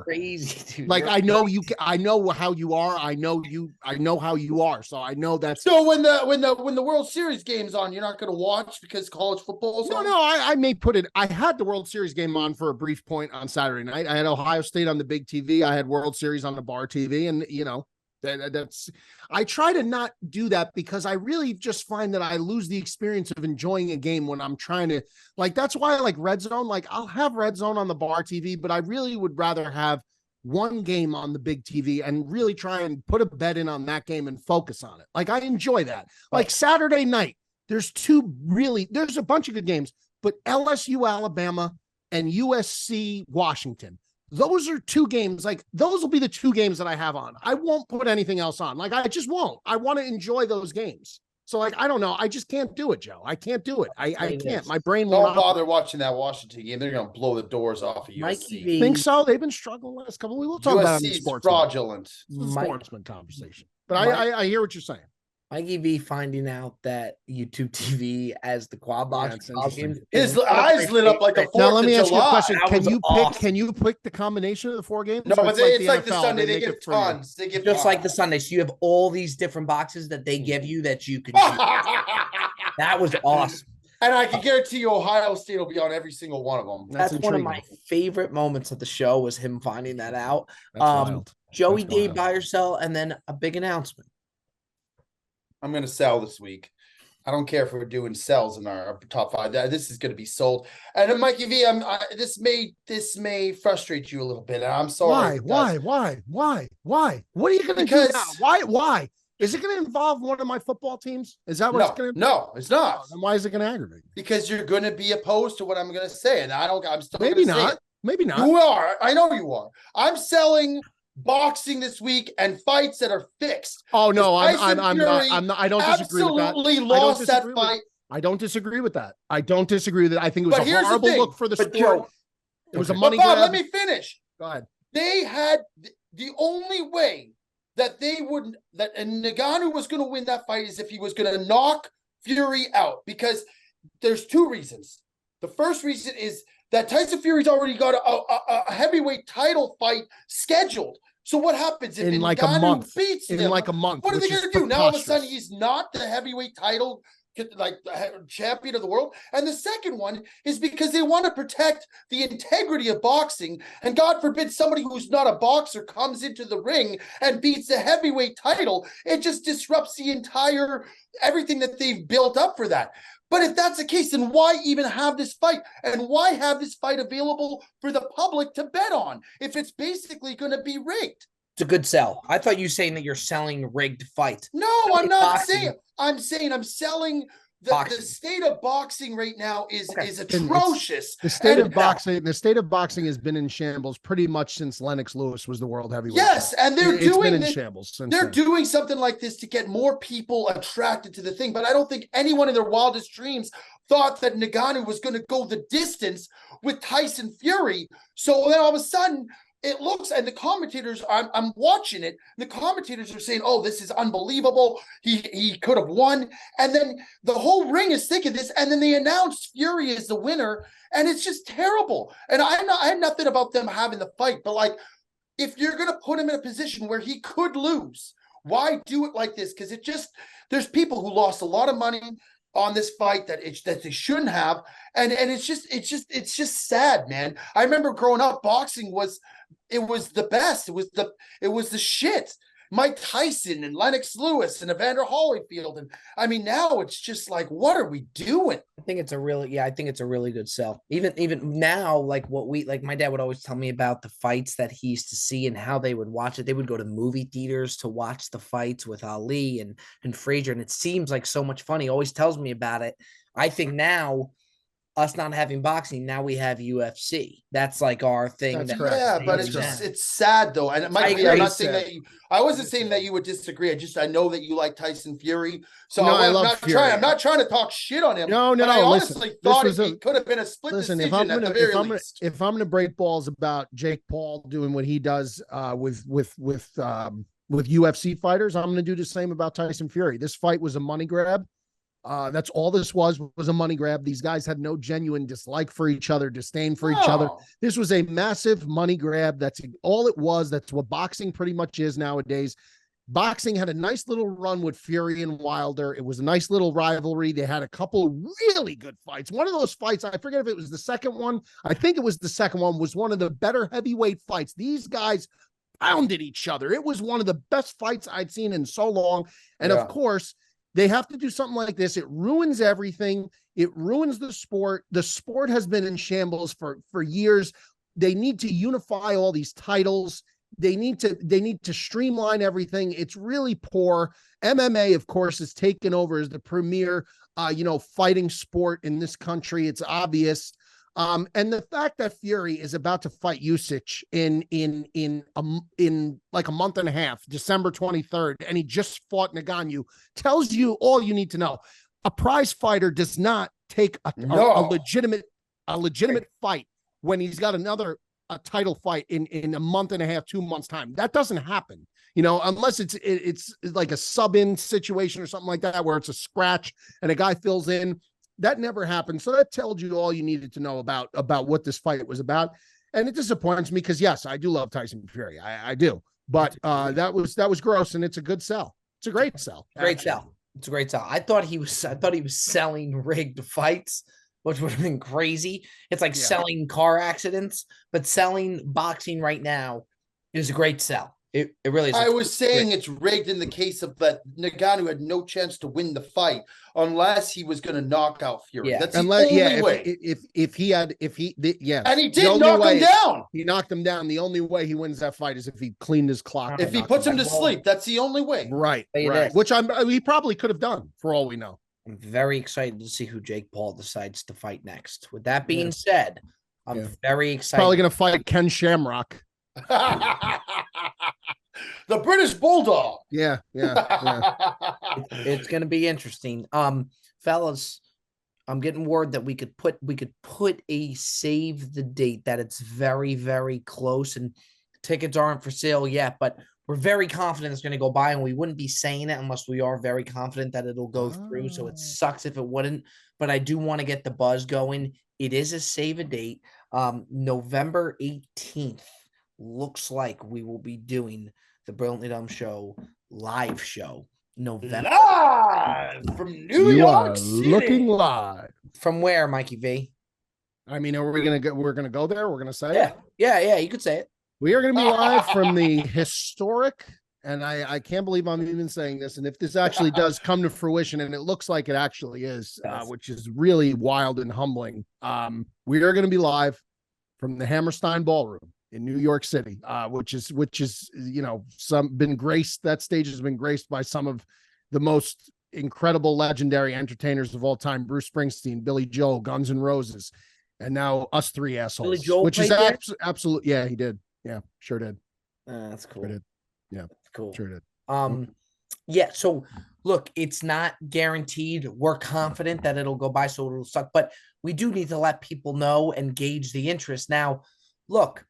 Crazy, dude. Like I know I know how you are. I know how you are. So I know that's so when the World Series game's on, you're not going to watch because college football's on? No, I may put it. I had the World Series game on for a brief point on Saturday night. I had Ohio State on the big TV. I had World Series on the bar TV, and that's. I try to not do that because I really just find that I lose the experience of enjoying a game when I'm trying to. Like that's why I like Red Zone. Like I'll have Red Zone on the bar TV, but I really would rather have one game on the big TV and really try and put a bet in on that game and focus on it. Like I enjoy that. Like Saturday night, there's a bunch of good games, but LSU Alabama and USC Washington. Those are 2 games. Like those will be the 2 games that I have on. I won't put anything else on. Like I just won't. I want to enjoy those games. So like I don't know. I just can't do it, Joe. I can't do it. I can't. My brain will don't bother watching that Washington game. They're gonna blow the doors off of USC. Think so? They've been struggling the last couple of weeks. We'll talk about it on the sports fraudulent. Sportsman conversation. But I hear what you're saying. Mikey V finding out that YouTube TV as the quad box games. His eyes lit up like a 4th of July. Now let me ask you a question. Awesome. Can you pick the combination of the 4 games? No, but it's like the Sunday. They give tons. They give just like the Sunday. So you have all these different boxes that they give you that you can choose. That was awesome. And I can guarantee you Ohio State will be on every single one of them. That's one of my favorite moments of the show was him finding that out. That's wild. Joey Dave buy or sell, and then a big announcement. I'm going to sell this week. I don't care if we're doing sells in our top 5. This is going to be sold. And then Mikey V, this may frustrate you a little bit. I'm sorry. Why? What are you going to do now? Why? Is it going to involve one of my football teams? Is that what it's going to? No, it's not. Then why is it going to aggravate? Because you're going to be opposed to what I'm going to say, and I'm still maybe not. Maybe not. You are. I know you are. I'm selling boxing this week and fights that are fixed. Oh no, I'm not. I don't disagree with that. Absolutely lost that fight. I don't disagree with that. I think it was a horrible look for the sport. Joe, it was a money grab. Let me finish. Go ahead. They had the only way that Ngannou was going to win that fight is if he was going to knock Fury out, because there's 2 reasons. The first reason is that Tyson Fury's already got a heavyweight title fight scheduled. So what happens if in like a month? Beats him? In like a month. What are they going to do? Now all of a sudden he's not the heavyweight title champion of the world. And the second one is because they want to protect the integrity of boxing. And God forbid somebody who's not a boxer comes into the ring and beats the heavyweight title. It just disrupts the entire everything that they've built up for that. But if that's the case, then why even have this fight? And why have this fight available for the public to bet on if it's basically going to be rigged? It's a good sell. I thought you saying that you're selling rigged fights. No, I'm not saying. I'm saying I'm selling the Boxing. state of boxing right now is Okay. atrocious. The state And of boxing, the state of boxing has been in shambles pretty much since Lennox Lewis was the world heavyweight yes, champion. and they're It's been doing in this, shambles since they're then. doing something like this to get more people attracted to the thing. But I don't think anyone in their wildest dreams thought that Ngannou was going to go the distance with Tyson Fury. So then all of a sudden, it looks, and the commentators, I'm watching it, the commentators are saying, oh, this is unbelievable. He could have won. And then the whole ring is thinking this, and then they announced Fury as the winner, and it's just terrible. And I have nothing about them having the fight, but like, if you're going to put him in a position where he could lose, why do it like this? Because there's people who lost a lot of money on this fight that they shouldn't have. And it's just sad, man. I remember growing up, boxing was the best. It was the shit. Mike Tyson and Lennox Lewis and Evander Holyfield. And I mean, now it's just like, what are we doing? I think it's a really good sell. Even now, like my dad would always tell me about the fights that he used to see and how they would watch it. They would go to movie theaters to watch the fights with Ali and Frazier. And it seems like so much fun. He always tells me about it. I think now, us not having boxing, now we have UFC. That's like our thing. That's correct. Yeah, but it's sad though. And it might be, I'm not saying that I wasn't saying that you would disagree. I know that you like Tyson Fury. So No, I'm not trying to talk shit on him. No. I Listen, honestly thought it could have been a split decision at the very least. If I'm going to break balls about Jake Paul doing what he does with UFC fighters, I'm going to do the same about Tyson Fury. This fight was a money grab. That's all this was a money grab. These guys had no genuine dislike for each other, disdain for each other. This was a massive money grab. That's all it was. That's what boxing pretty much is nowadays. Boxing had a nice little run with Fury and Wilder. It was a nice little rivalry. They had a couple really good fights. One of those fights, I forget if it was the second one. I think it was the second one, was one of the better heavyweight fights. These guys pounded each other. It was one of the best fights I'd seen in so long. And of course, they have to do something like this. It ruins everything. It ruins the sport. The sport has been in shambles for years. They need to unify all these titles. They need to streamline everything. It's really poor. MMA, of course, is taken over as the premier, fighting sport in this country. It's obvious. And the fact that Fury is about to fight Usyk in like a month and a half, December 23rd, and he just fought Ngannou, tells you all you need to know. A prize fighter does not take a legitimate fight when he's got a title fight in a month and a half, 2 months time. That doesn't happen, unless it's like a sub-in situation or something like that, where it's a scratch and a guy fills in. That never happened. So that tells you all you needed to know about what this fight was about. And it disappoints me because, yes, I do love Tyson Fury. I do. But that was gross, and it's a good sell. It's a great sell. Great sell. It's a great sell. I thought he was selling rigged fights, which would have been crazy. It's like selling car accidents, but selling boxing right now is a great sell. It really is. I was saying it's rigged in the case of that Ngannou had no chance to win the fight unless he was going to knock out Fury. That's the only way. And he did knock him down. He knocked him down. The only way he wins that fight is if he cleaned his clock. If he puts him to sleep, that's the only way. Right. Which he probably could have done for all we know. I'm very excited to see who Jake Paul decides to fight next. With that being said, I'm very excited. Probably going to fight Ken Shamrock. The British Bulldog. Yeah. It's going to be interesting. Fellas, I'm getting word that we could put a save the date, that it's very, very close, and tickets aren't for sale yet, but we're very confident it's going to go by, and we wouldn't be saying it unless we are very confident that it'll go through. So it sucks if it wouldn't, but I do want to get the buzz going. It is a save a date. November 18th looks like we will be doing the Brilliantly Dumb Show live show. November live from New York City. Looking live from where, Mikey V? I mean, are we gonna go? We're gonna go there. We're gonna say it. Yeah. You could say it. We are gonna be live from the historic, and I can't believe I'm even saying this. And if this actually does come to fruition, and it looks like it actually is, which is really wild and humbling, we are gonna be live from the Hammerstein Ballroom in New York City, which is, that stage has been graced by some of the most incredible, legendary entertainers of all time: Bruce Springsteen, Billy Joel, Guns N' Roses, and now us three assholes. Billy Joel which is played there? absolute. Yeah, he did. Yeah, sure did. That's cool. Sure did. Yeah, That's cool. sure did. Yeah. So look, it's not guaranteed. We're confident that it'll go by, so it'll suck. But we do need to let people know and gauge the interest. Now, look,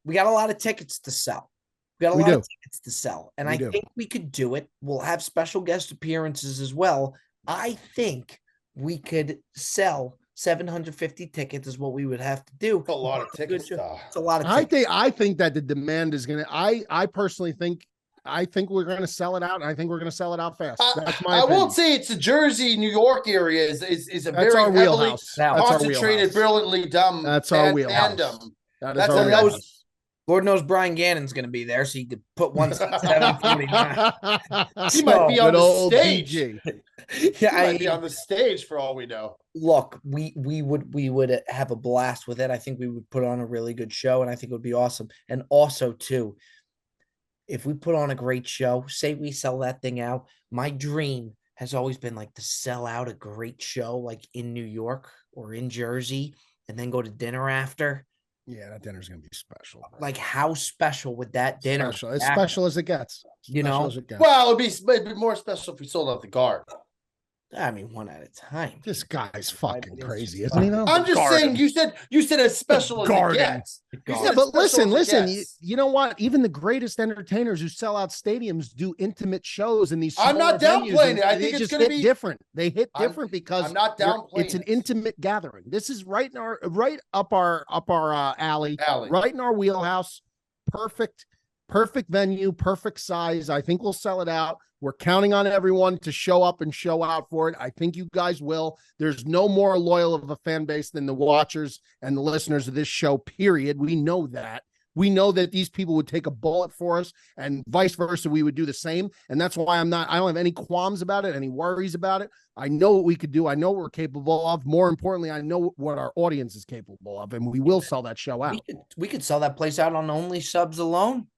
we got a lot of tickets to sell. We got a lot of tickets to sell, and I think we could do it. We'll have special guest appearances as well. I think we could sell 750 tickets is what we would have to do. A lot of tickets. It's a lot of tickets. I think that the demand is going to, I personally think, we're going to sell it out, and I think we're going to sell it out fast. That's my opinion. I won't say it's a Jersey, New York area is a That's very our wheelhouse. concentrated, brilliantly dumb. That's our wheelhouse. Fandom. That's our wheelhouse. Lord knows Brian Gannon's going to be there, so you could put 749. He might be on the stage. Yeah, he might be on the stage for all we know. Look, we would have a blast with it. I think we would put on a really good show, and I think it would be awesome. And also, too, if we put on a great show, say we sell that thing out, my dream has always been like to sell out a great show, like in New York or in Jersey, and then go to dinner after. Yeah, that dinner's gonna be special. Like, how special would that dinner? Special. As special as it gets. You know. Well, it'd be more special if we sold out the Garden. I mean, one at a time. This guy's fucking crazy, isn't he? Though? I'm just saying. You said as special as it gets. Yeah, but listen. You know what? Even the greatest entertainers who sell out stadiums do intimate shows in these. I'm not downplaying it. I think it's going to be different. They hit different because I'm not downplaying. It's an intimate gathering. This is right up our alley, right in our wheelhouse. Perfect venue, perfect size. I think we'll sell it out. We're counting on everyone to show up and show out for it. I think you guys will. There's no more loyal of a fan base than the watchers and the listeners of this show, period. We know that. We know that these people would take a bullet for us, and vice versa. We would do the same. And that's why I don't have any qualms about it, any worries about it. I know what we could do. I know what we're capable of. More importantly, I know what our audience is capable of, and we will sell that show out. We could sell that place out on Only Subs alone.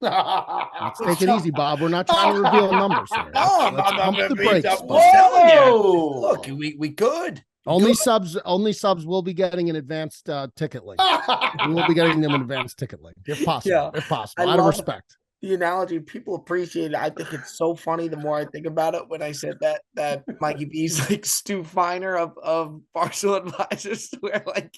Let's take it easy, Bob. We're not trying to reveal numbers here. I'm the brakes. Look, we could. Only subs will be getting an advanced ticket link. We will be getting them an advanced ticket link if possible. Yeah. If possible, out of respect. The analogy, people appreciate it. I think it's so funny the more I think about it. When I said that Mikey B's like Stu Feiner of Partial Advisors, where like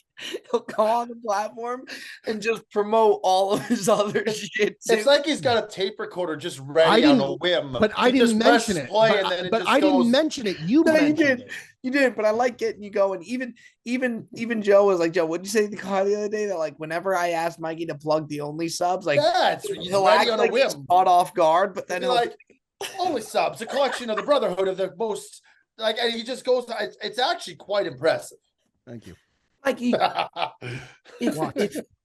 he'll go on the platform and just promote all of his other shit. It's like he's got a tape recorder just ready on a whim. But I didn't mention it. But I didn't mention it. You mentioned it. You did, but I like getting you going. Even Joe was like, Joe, what'd you say to the car the other day? That like whenever I asked Mikey to plug the Only Subs, like he'll act like he's caught off guard, but then he'll like Only Subs, a collection of the brotherhood of the most like, and he just goes. It's actually quite impressive. Thank you, Mikey.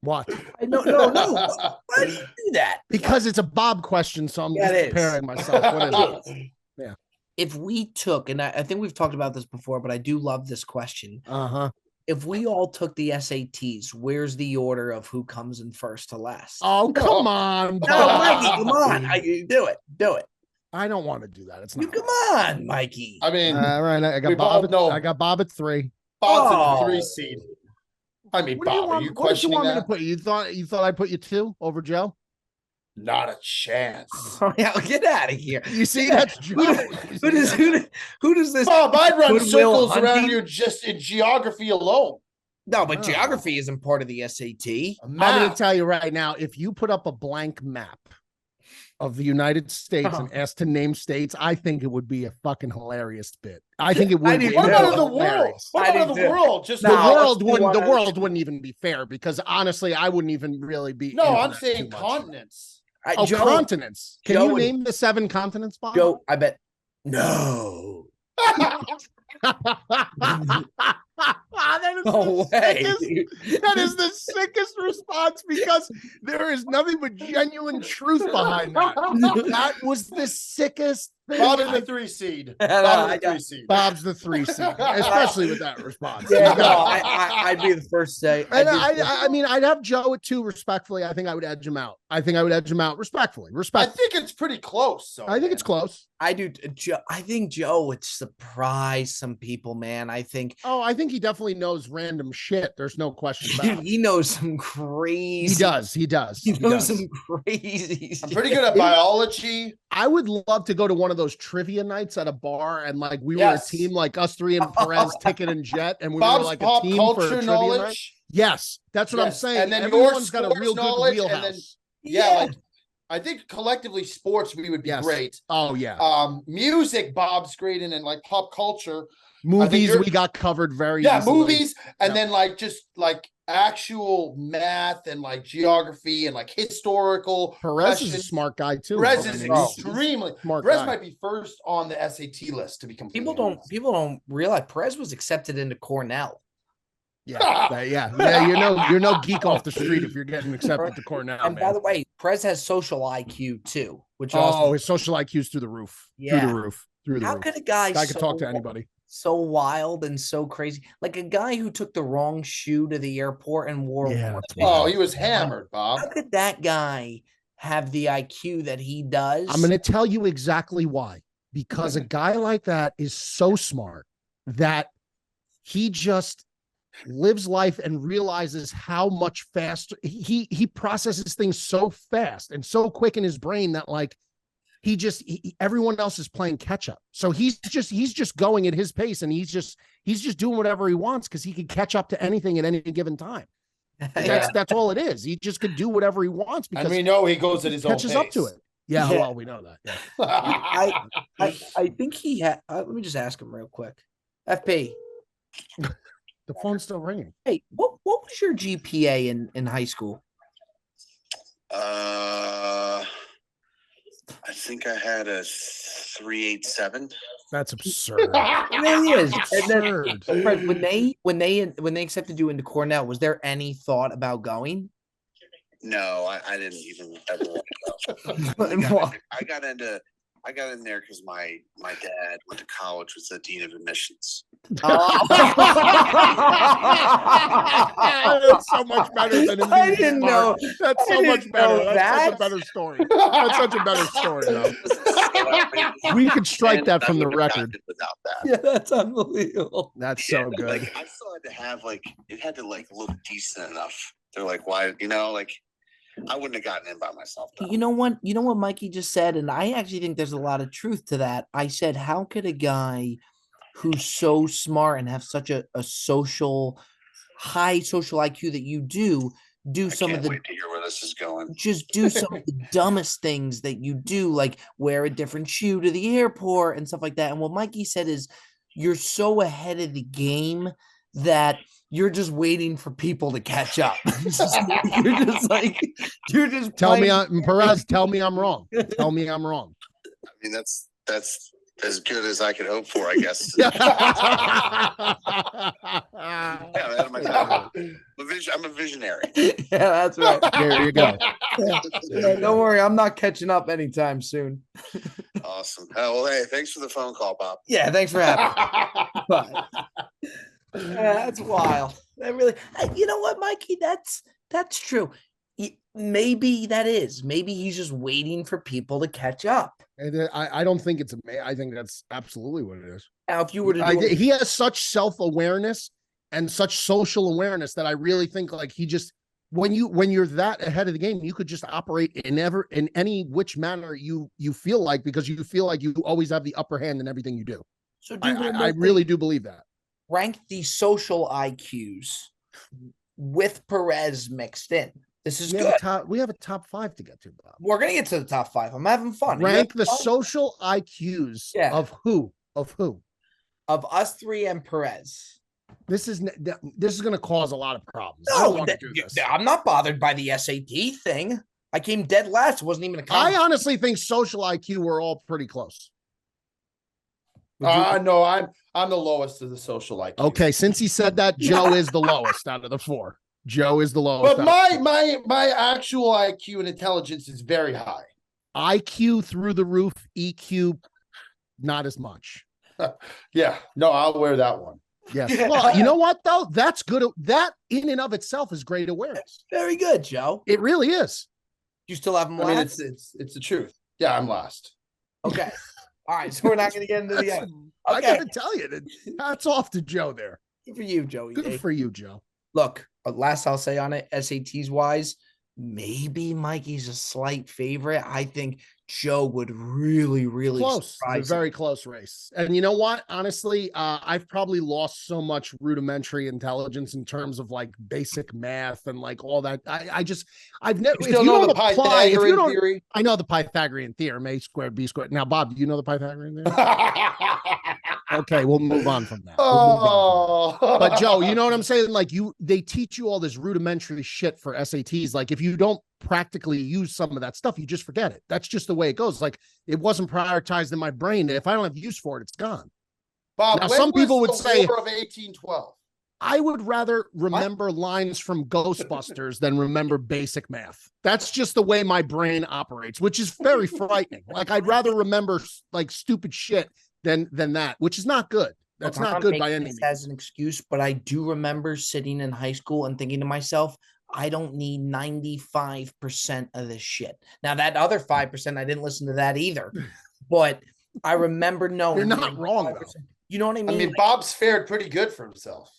What? No. Why do you do that? Because it's a Bob question, so I'm just preparing myself. What is it? Yeah. If we took, and I think we've talked about this before, but I do love this question. If we all took the SATs, where's the order of who comes in first to last? Oh, come on. No, Mikey, come on. Do it. I don't want to do that. It's not. Come on, Mikey. I mean, all right. I got Bob at 3. Bob's at 3 seed. I mean, Bob, are you questioning what that? Me to put you? You thought I'd put you 2 over Joe? Not a chance. Oh, yeah, get out of here. You see, that's Joe. Who does this? Bob, I'd run circles around you just in geography alone. No, but geography isn't part of the SAT. I'm going to tell you right now, if you put up a blank map of the United States and asked to name states, I think it would be a fucking hilarious bit. I think it would. What about the world? What about the world? Just the world wouldn't. The world wouldn't even be fair because honestly, I wouldn't even really be. No, I'm saying continents. Joe, continents. Can you name the 7 continents, Bob? Joe, I bet. No. That is No the way. sickest. Dude. That is the sickest response because there is nothing but genuine truth behind that. That was the sickest thing. Bob in the 3 seed. No, Bob in I the 3 got- seed. Bob's the 3 seed, especially with that response. Yeah, He's no, got- I'd be the first to say. And I mean, I'd have Joe at 2 respectfully. I think I would edge him out. I think I would edge him out respectfully. I think it's pretty close. So I think it's close. I do. Joe, I think Joe would surprise some people, man. I think. Oh, I think he definitely knows random shit. There's no question about it. He knows some crazy. He does. He does. He knows does. some crazy. I'm pretty good at biology. I would love to go to one of those trivia nights at a bar and like we Yes. were a team like us 3 and Perez, Ticket and Jet, and we Bob's were like a pop team for a culture trivia night. knowledge. Yes, that's what I'm Yes. saying. And then everyone's your got a real sports good knowledge, wheelhouse. and then- Yeah, like I think collectively sports we would be Yes. great. Oh yeah, Music Bob's great in, and like pop culture. movies you're- we got covered very Yeah, easily. movies, and Yep. then like just like actual math and like geography and like historical. Perez is a questions. smart guy too. Perez I is mean, he's extremely. smart Perez guy. might be first on the SAT list to be completely. People don't realize Perez was accepted into Cornell. Yeah, yeah. You're no geek off the street if you're getting accepted to Cornell. And man. by the way, Perez has social IQ too, which oh, also his social IQ's through the roof. Yeah. Through the roof. Through the how roof. could a guy Guy could talk to anybody. so wild and so crazy, like a guy who took the wrong shoe to the airport and wore. Yeah, one. that's Oh, he was hammered, Bob. How could that guy have the IQ that he does? I'm going to tell you exactly why. Because a guy like that is so smart that he just lives life and realizes how much faster he processes things so fast and so quick in his brain that like everyone else is playing catch up. So he's just going at his pace and he's just doing whatever he wants because he can catch up to anything at any given time. That's all it is. He just could do whatever he wants because And we know he goes at his own catches up to pace. it. Yeah, Yeah. well, we know that. Yeah. I think he had. Let me just ask him real quick. FP, The phone's still ringing. hey, what was your GPA in high school? I think I had a 387. That's absurd. It really is. And then, Absurd. Fred, when they accepted you into Cornell, was there any thought about going? No, I didn't even ever want to Well, go. I got in there because my dad went to college with the dean of admissions. That's so much better than him I being didn't smart. know. That's I so much didn't better. know That's such a that. better story. That's such a better story, though. We could strike And that I from the wouldn't have gotten record. it without that. Yeah, that's unbelievable. That's so good. Like I still had to have it had to look decent enough. They're like, why, I wouldn't have gotten in by myself. Though. You know what? You know what Mikey just said, and I actually think there's a lot of truth to that. I said, how could a guy who's so smart and have such a high social IQ that you do I some can't of the wait to hear where this is going. just do some of the dumbest things that you do, like wear a different shoe to the airport and stuff like that. And what Mikey said is you're so ahead of the game that you're just waiting for people to catch up. you're just Tell me, playing- Perez, tell me I'm wrong. Tell me I'm wrong. I mean, that's as good as I could hope for, I guess. Yeah. Yeah, ahead of my time. I'm a visionary. Yeah, that's right. There you go. Yeah, don't worry, I'm not catching up anytime soon. Awesome. Oh, well, hey, thanks for the phone call, Bob. Yeah, thanks for having me. But, that's wild. That really, you know what, Mikey? That's true. Maybe that is. Maybe he's just waiting for people to catch up. And I don't think it's I think that's absolutely what it is. Now, if you were to do He has such self-awareness and such social awareness that I really think like he just when you're that ahead of the game, you could just operate in any which manner you feel like because you feel like you always have the upper hand in everything you do. so I really do believe that. rank the social IQs with Perez mixed in. This is good. We have a top 5 to get to, Bob. We're gonna get to the top 5. I'm having fun. Rank the social IQs Yeah. of who? of us 3 and Perez. This is going to cause a lot of problems. I don't want to do this. I'm not bothered by the SAT thing. I came dead last. It wasn't even a I competition. honestly think social IQ we're all pretty close. No, I'm the lowest of the social IQ. Okay, since he said that, Joe is the lowest out of the four. Joe is the lowest. But my actual IQ and intelligence is very high. IQ through the roof, EQ not as much. Yeah, no, I'll wear that one. Yes. Well, you know what though? That's good. That in and of itself is great awareness. Very good, Joe. It really is. You still have them I mean, last? it's the truth. Yeah, I'm last. Okay. All right. So we're not going to get into the end. I Okay. gotta tell you, hats off to Joe there. Good for you, Joey. Good for you, Joe. Look, last I'll say on it, SATs wise, maybe Mikey's a slight favorite. I think Joe would really, really Close. It's a surprise very close race. And you know what? Honestly, I've probably lost so much rudimentary intelligence in terms of like basic math and like all that. I've never. You still know the Pythagorean theory? I know the Pythagorean theorem, A squared, B squared. Now, Bob, do you know the Pythagorean theorem? Okay, we'll move on from that. But Joe, you know what I'm saying? Like they teach you all this rudimentary shit for SATs. Like if you don't practically use some of that stuff, you just forget it. That's just the way it goes. Like it wasn't prioritized in my brain. If I don't have use for it, it's gone. Bob, now, some people would say War of 1812. I would rather remember lines from Ghostbusters than remember basic math. That's just the way my brain operates, which is very frightening. Like I'd rather remember like stupid shit than that, which is not good. That's not good by any means. As an excuse, but I do remember sitting in high school and thinking to myself, I don't need 95% of this shit. Now that other 5%, I didn't listen to that either, but I remember knowing. You're not wrong though. You know what I mean? I mean, Bob's fared pretty good for himself.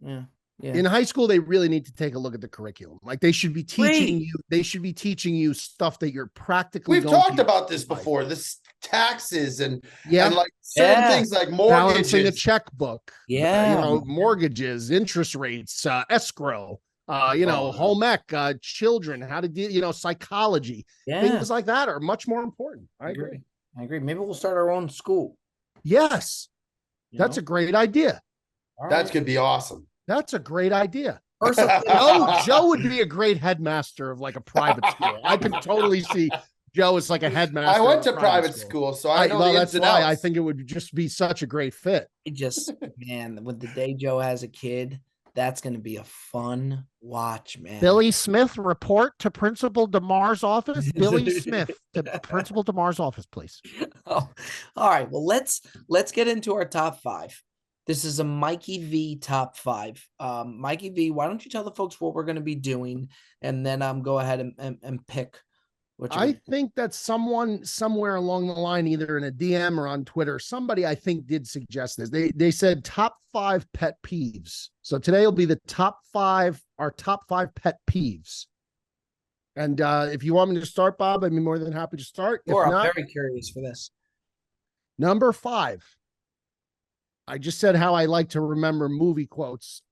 Yeah. Yeah. In high school, they really need to take a look at the curriculum. Like they should be teaching you. They should be teaching you stuff that you're practically. We've talked about this before. This taxes and and like certain things like mortgages, balancing a checkbook. Yeah, mortgages, interest rates, escrow. Home ec, children, how to deal. Psychology. Things like that are much more important. I agree. Maybe we'll start our own school. Yes, that's a great idea. That could be awesome. That's a great idea. Joe would be a great headmaster of like a private school. I can totally see Joe as like a headmaster. I went to private school, so I know that's why I think it would just be such a great fit. Man, with the day Joe has a kid, that's going to be a fun watch, man. Billy Smith, report to Principal DeMar's office. Billy Smith to Principal DeMar's office, please. Oh, all right. Well, let's get into our top five. This is a Mikey V top five. Mikey V, why don't you tell the folks what we're going to be doing, and then go ahead and pick. I think that someone somewhere along the line, either in a DM or on Twitter, somebody I think did suggest this. They said top 5 pet peeves. So today will be the our top five pet peeves. And if you want me to start, Bob, I'd be more than happy to start. Sure, I'm very curious for this. Number 5. I just said how I like to remember movie quotes.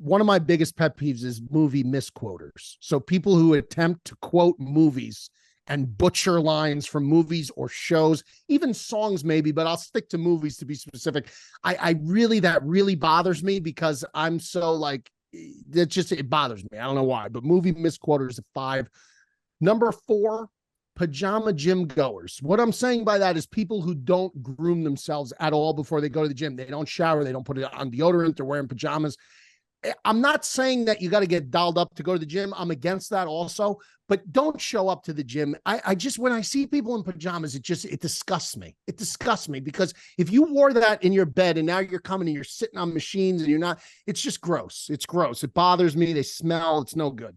One of my biggest pet peeves is movie misquoters. So people who attempt to quote movies and butcher lines from movies or shows, even songs maybe, but I'll stick to movies to be specific. That really bothers me because I'm so like, it bothers me. I don't know why, but movie misquoters at 5. Number 4, pajama gym goers. What I'm saying by that is people who don't groom themselves at all before they go to the gym. They don't shower. They don't put it on deodorant. They're wearing pajamas. I'm not saying that you got to get dolled up to go to the gym. I'm against that also, but don't show up to the gym. I just, when I see people in pajamas, it disgusts me. It disgusts me because if you wore that in your bed and now you're coming and you're sitting on machines and you're not, it's just gross. It's gross. It bothers me. They smell. It's no good.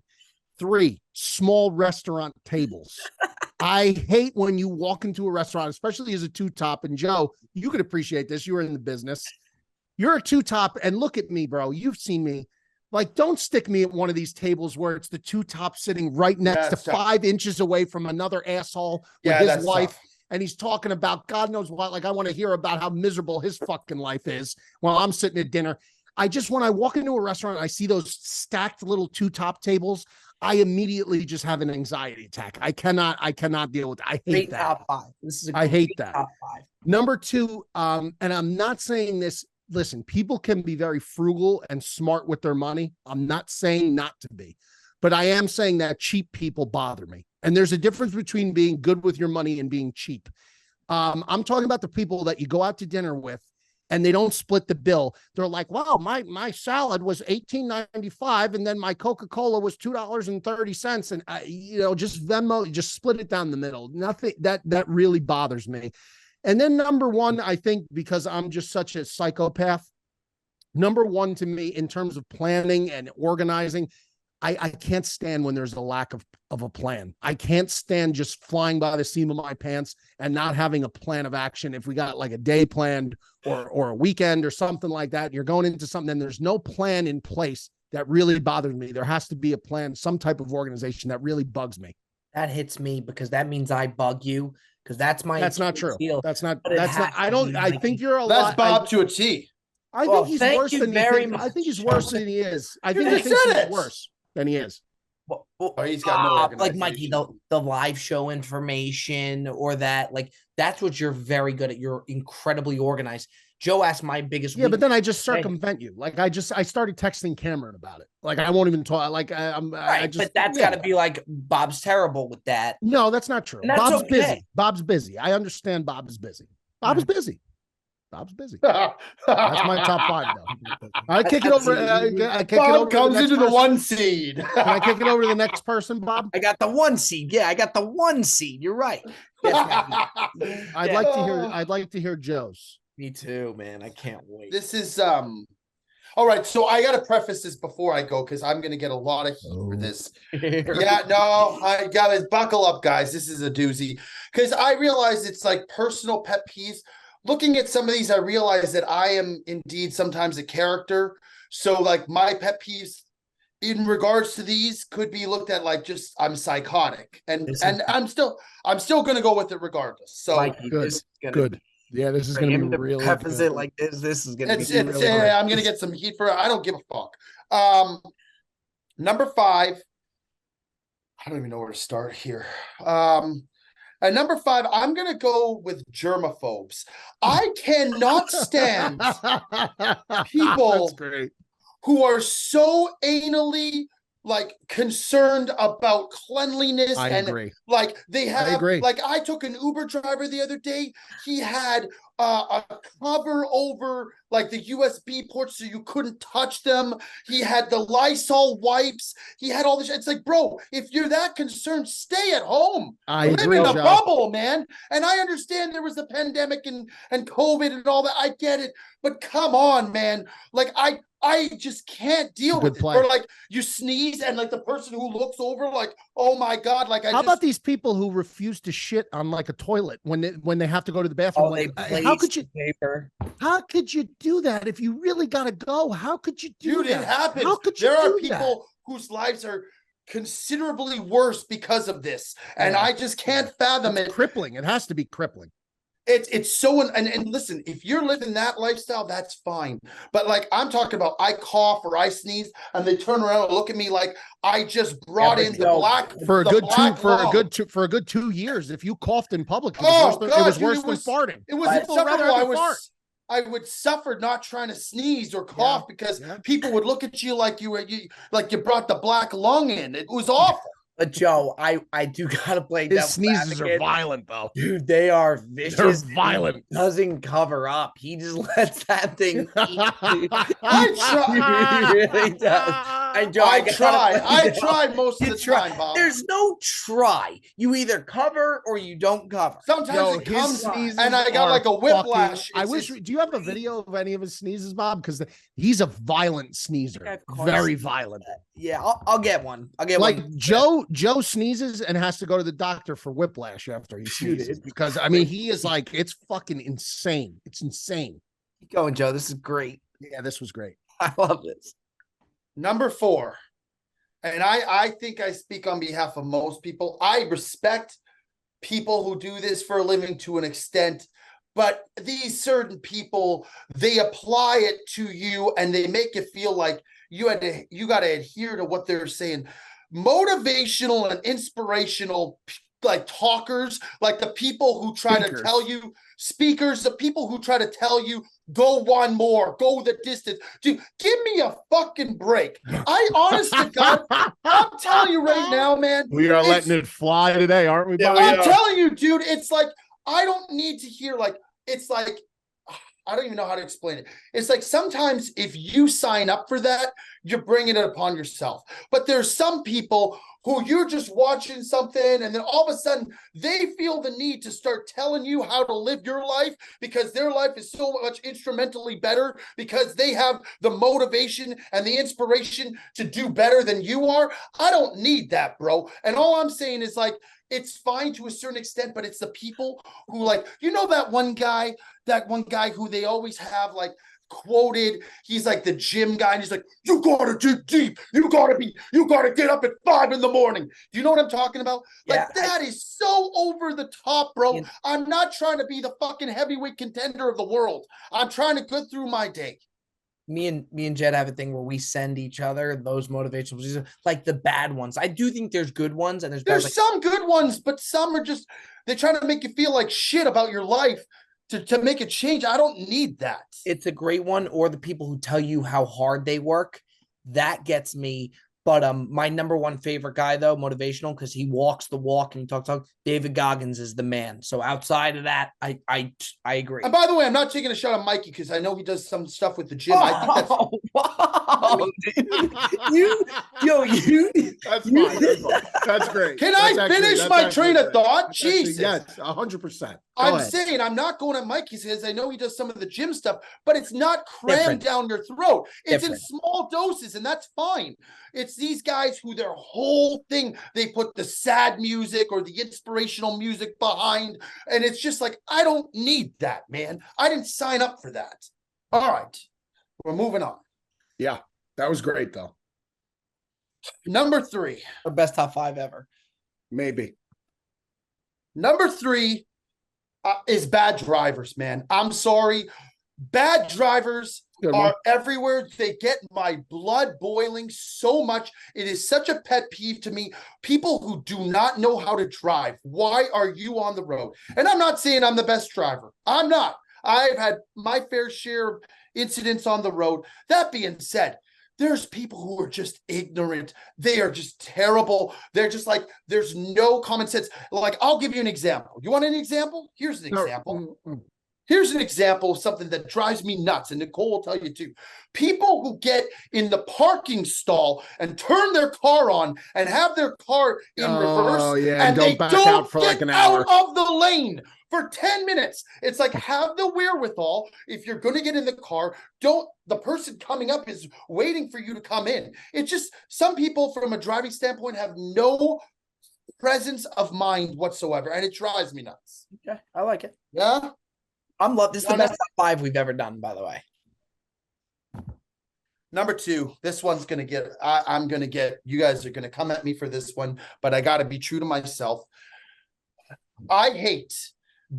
3, small restaurant tables. I hate when you walk into a restaurant, especially as a two-top. And Joe, you could appreciate this. You were in the business. You're a two-top, and look at me, bro. You've seen me. Like, don't stick me at one of these tables where it's the two-top sitting right next to 5 inches away from another asshole with his wife. Tough. And he's talking about God knows what. Like, I want to hear about how miserable his fucking life is while I'm sitting at dinner. When I walk into a restaurant, and I see those stacked little two-top tables, I immediately just have an anxiety attack. I cannot deal with it. I hate that. Top 5. This is I hate that. Top 5. Number 2, and I'm not saying this. Listen, people can be very frugal and smart with their money. I'm not saying not to be, but I am saying that cheap people bother me. And there's a difference between being good with your money and being cheap. I'm talking about the people that you go out to dinner with and they don't split the bill. They're like, wow, my salad was $18.95 and then my Coca-Cola was $2.30. And just Venmo, just split it down the middle. Nothing that really bothers me. And then number one, I think because I'm just such a psychopath, number one to me in terms of planning and organizing, I can't stand when there's a lack of a plan. I can't stand just flying by the seam of my pants and not having a plan of action. If we got like a day planned or a weekend or something like that, you're going into something and there's no plan in place, that really bothers me. There has to be a plan, some type of organization. That really bugs me. That hits me because that means I bug you, because that's not true. Deal. That's not I think you're a That's lot. Bob to a T. I think he's worse than very much. much. I think he's worse than he is. I think he he's said it. worse than he is. Well, He's got no like organization. Mikey, the live show information or that, like that's what you're very good at. You're incredibly organized. Joe asked my biggest. Yeah, but then I just circumvent you. Like I started texting Cameron about it. Like I won't even talk. Like I just. But that's got to be like Bob's terrible with that. No, that's not true. That's Bob's okay. busy. Bob's busy. I understand Bob is busy. Bob is busy. Bob's busy. That's my top 5 though. I kick it over. I kick it over. Bob comes into the 1 seed. Can I kick it over to the next person, Bob? I got the 1 seed. Yeah, I got the 1 seed. You're right. Yes, I'd like to hear Joe's. Me too, man. I can't wait. This is all right. So I gotta preface this before I go because I'm gonna get a lot of heat for this. Yeah, no, I gotta buckle up, guys. This is a doozy. Because I realize it's like personal pet peeves. Looking at some of these, I realize that I am indeed sometimes a character. So like my pet peeves in regards to these could be looked at like just I'm psychotic. And I'm still gonna go with it regardless. So Mikey, good. Yeah, this is gonna be really preface good. it like this. This is gonna be really I'm gonna get some heat for it. I don't give a fuck. Number 5. I don't even know where to start here. At number 5, I'm gonna go with germaphobes. I cannot stand people who are so anally like concerned about cleanliness. I agree. Like they have, I agree. like I took an Uber driver the other day. He had a cover over like the USB ports so you couldn't touch them. He had the Lysol wipes. He had all this. It's like, bro, if you're that concerned, stay at home. I Live agree, in a Joe. bubble, man. And I understand there was a pandemic and COVID and all that. I get it, but come on, man. Like I just can't deal with it. Or like you sneeze and like the person who looks over like, oh my God, like how about these people who refuse to shit on like a toilet when they have to go to the bathroom? How could you How could you do that if you really gotta go? How could you do that? Dude, it happens. How could you there do are people whose lives are considerably worse because of this. And I just can't fathom it. Crippling. It has to be crippling. It's so and listen, if you're living that lifestyle, that's fine. But like I'm talking about, I cough or I sneeze, and they turn around and look at me like I just brought in the black for a good 2 years. If you coughed in public, it was worse than farting. It was insufferable. I would suffer not trying to sneeze or cough because people would look at you like you brought the black lung in. It was awful. But Joe, I do gotta play. His sneezes are violent, though. Dude, they are vicious. They're violent. He doesn't cover up. He just lets that thing. I try. He really does. I try most of the time, Bob. There's no try. You either cover or you don't cover. Sometimes it comes and I got like a whiplash. Do you have a video of any of his sneezes, Bob? Because he's a violent sneezer. Very violent. Yeah, I'll get one. I'll get like one. Joe sneezes and has to go to the doctor for whiplash after he sneezes because I mean he is like, it's fucking insane. It's insane. Keep going, Joe. This is great. Yeah, this was great. I love this. Number 4, and I think I speak on behalf of most people. I respect people who do this for a living to an extent, but these certain people, they apply it to you and they make you feel like you got to adhere to what they're saying. Motivational and inspirational like talkers, like the people who try to tell you, speakers, the people who try to tell you go one more, go the distance. Dude, give me a fucking break. I honest to God, I'm telling you right now, man. We are letting it fly today, aren't we? I'm telling you, dude, it's like I don't need to hear like, it's like, I don't even know how to explain it. It's like sometimes if you sign up for that, you're bringing it upon yourself. But there's some people who you're just watching something and then all of a sudden they feel the need to start telling you how to live your life because their life is so much instrumentally better because they have the motivation and the inspiration to do better than you are. I don't need that, bro. And all I'm saying is like, it's fine to a certain extent, but it's the people who like, that one guy who they always have like quoted, he's like the gym guy, and he's like, you gotta dig deep, you gotta get up at 5 a.m. Do you know what I'm talking about? Yeah, Like that is so over the top, bro. Yeah. I'm not trying to be the fucking heavyweight contender of the world. I'm trying to get through my day. Me and Jed have a thing where we send each other those motivational messages, like the bad ones. I do think there's good ones and there's bad, There's some good ones, but some are just, they're trying to make you feel like shit about your life to make a change. I don't need that. It's a great one, or the people who tell you how hard they work. That gets me. But my number one favorite guy, though, motivational, because he walks the walk and he talks. David Goggins is the man. So outside of that, I agree. And by the way, I'm not taking a shot on Mikey because I know he does some stuff with the gym. I think that's wow, dude. That's fine. That's great. Can I finish my train of thought? Jesus. Yes, 100%. I'm saying I'm not going at Mikey's because I know he does some of the gym stuff, but it's not crammed down your throat. It's in small doses, and that's fine. It's these guys who their whole thing, they put the sad music or the inspirational music behind, and it's just like, I don't need that, man. I didn't sign up for that. All right, we're moving on. Yeah, that was great, though. Number 3. Our best top 5 ever. Maybe. Number 3 is bad drivers, man. I'm sorry. Bad drivers are everywhere. They get my blood boiling so much. It is such a pet peeve to me. People who do not know how to drive. Why are you on the road? And I'm not saying I'm the best driver. I'm not. I've had my fair share of incidents on the road. That being said, there's people who are just ignorant. They are just terrible. They're just like, there's no common sense. Like, I'll give you an example. You want an example? Here's an example. Here's an example of something that drives me nuts, and Nicole will tell you too. People who get in the parking stall and turn their car on and have their car in reverse, and they back don't out for get like an hour out of the lane for 10 minutes. It's like, have the wherewithal. If you're going to get in the car, the person coming up is waiting for you to come in. It's just, some people from a driving standpoint have no presence of mind whatsoever, and it drives me nuts. Okay, I like it. Yeah. This is the best top 5 we've ever done, by the way. Number 2, this one's going to get, I'm going to get, you guys are going to come at me for this one, but I got to be true to myself. I hate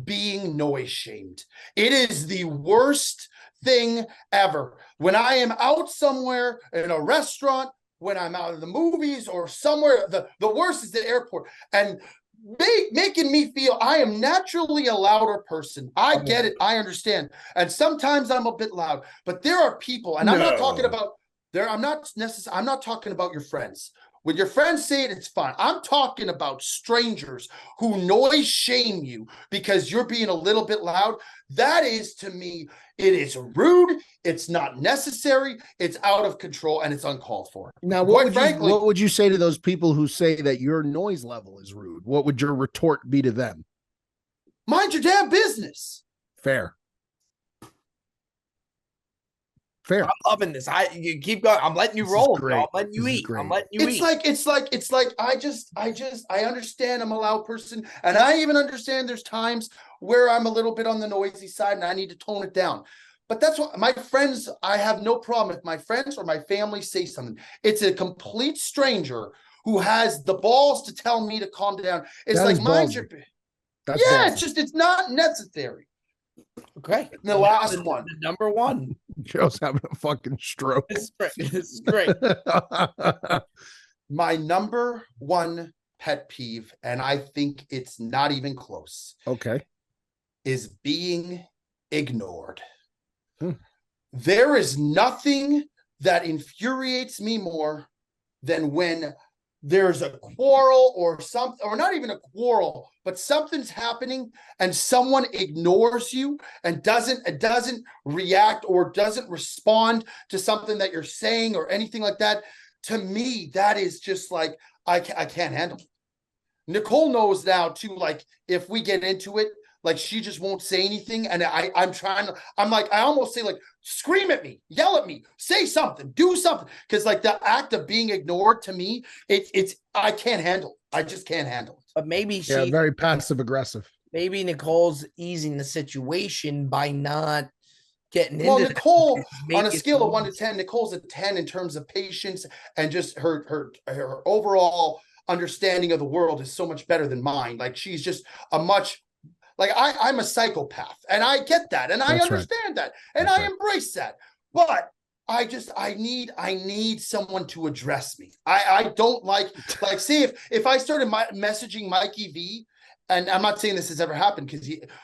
being noise shamed. It is the worst thing ever. When I am out somewhere in a restaurant, when I'm out in the movies or somewhere, the worst is the airport. And making me feel I am naturally a louder person. I get it. I understand. And sometimes I'm a bit loud, but there are people, and I'm not talking about I'm not talking about your friends. When your friends say it, it's fine. I'm talking about strangers who noise shame you because you're being a little bit loud. That is, to me, it is rude. It's not necessary. It's out of control, and it's uncalled for. Now, what would you say to those people who say that your noise level is rude? What would your retort be to them? Mind your damn business. Fair. I'm loving this. You keep going. I'm letting you roll. I'm letting you eat. I'm letting you eat. It's like I understand I'm a loud person, and I even understand there's times where I'm a little bit on the noisy side and I need to tone it down. But that's what my friends, I have no problem if my friends or my family say something. It's a complete stranger who has the balls to tell me to calm down. It's like, mind your, it's not necessary. Okay. And the last one. Number 1. Joe's having a fucking stroke. It's great. My number 1 pet peeve, and I think it's not even close. Okay. Is being ignored. There is nothing that infuriates me more than when there's a quarrel or something, or not even a quarrel, but something's happening and someone ignores you and doesn't react or doesn't respond to something that you're saying or anything like that, to me, that is just like, I can't handle it. Nicole knows now too, like if we get into it, like she just won't say anything. And I'm like, I almost say like, scream at me, yell at me, say something, do something. Cause like the act of being ignored to me, I can't handle it. I just can't handle it. But maybe very passive aggressive. Maybe Nicole's easing the situation by not getting Well, into Nicole, that, on a scale of 1 to 10, Nicole's a 10 in terms of patience and just her overall understanding of the world is so much better than mine. Like she's just a much like I'm a psychopath and I get that and I understand that and I embrace that. But I need someone to address me. I don't like see if I started messaging Mikey V, and I'm not saying this has ever happened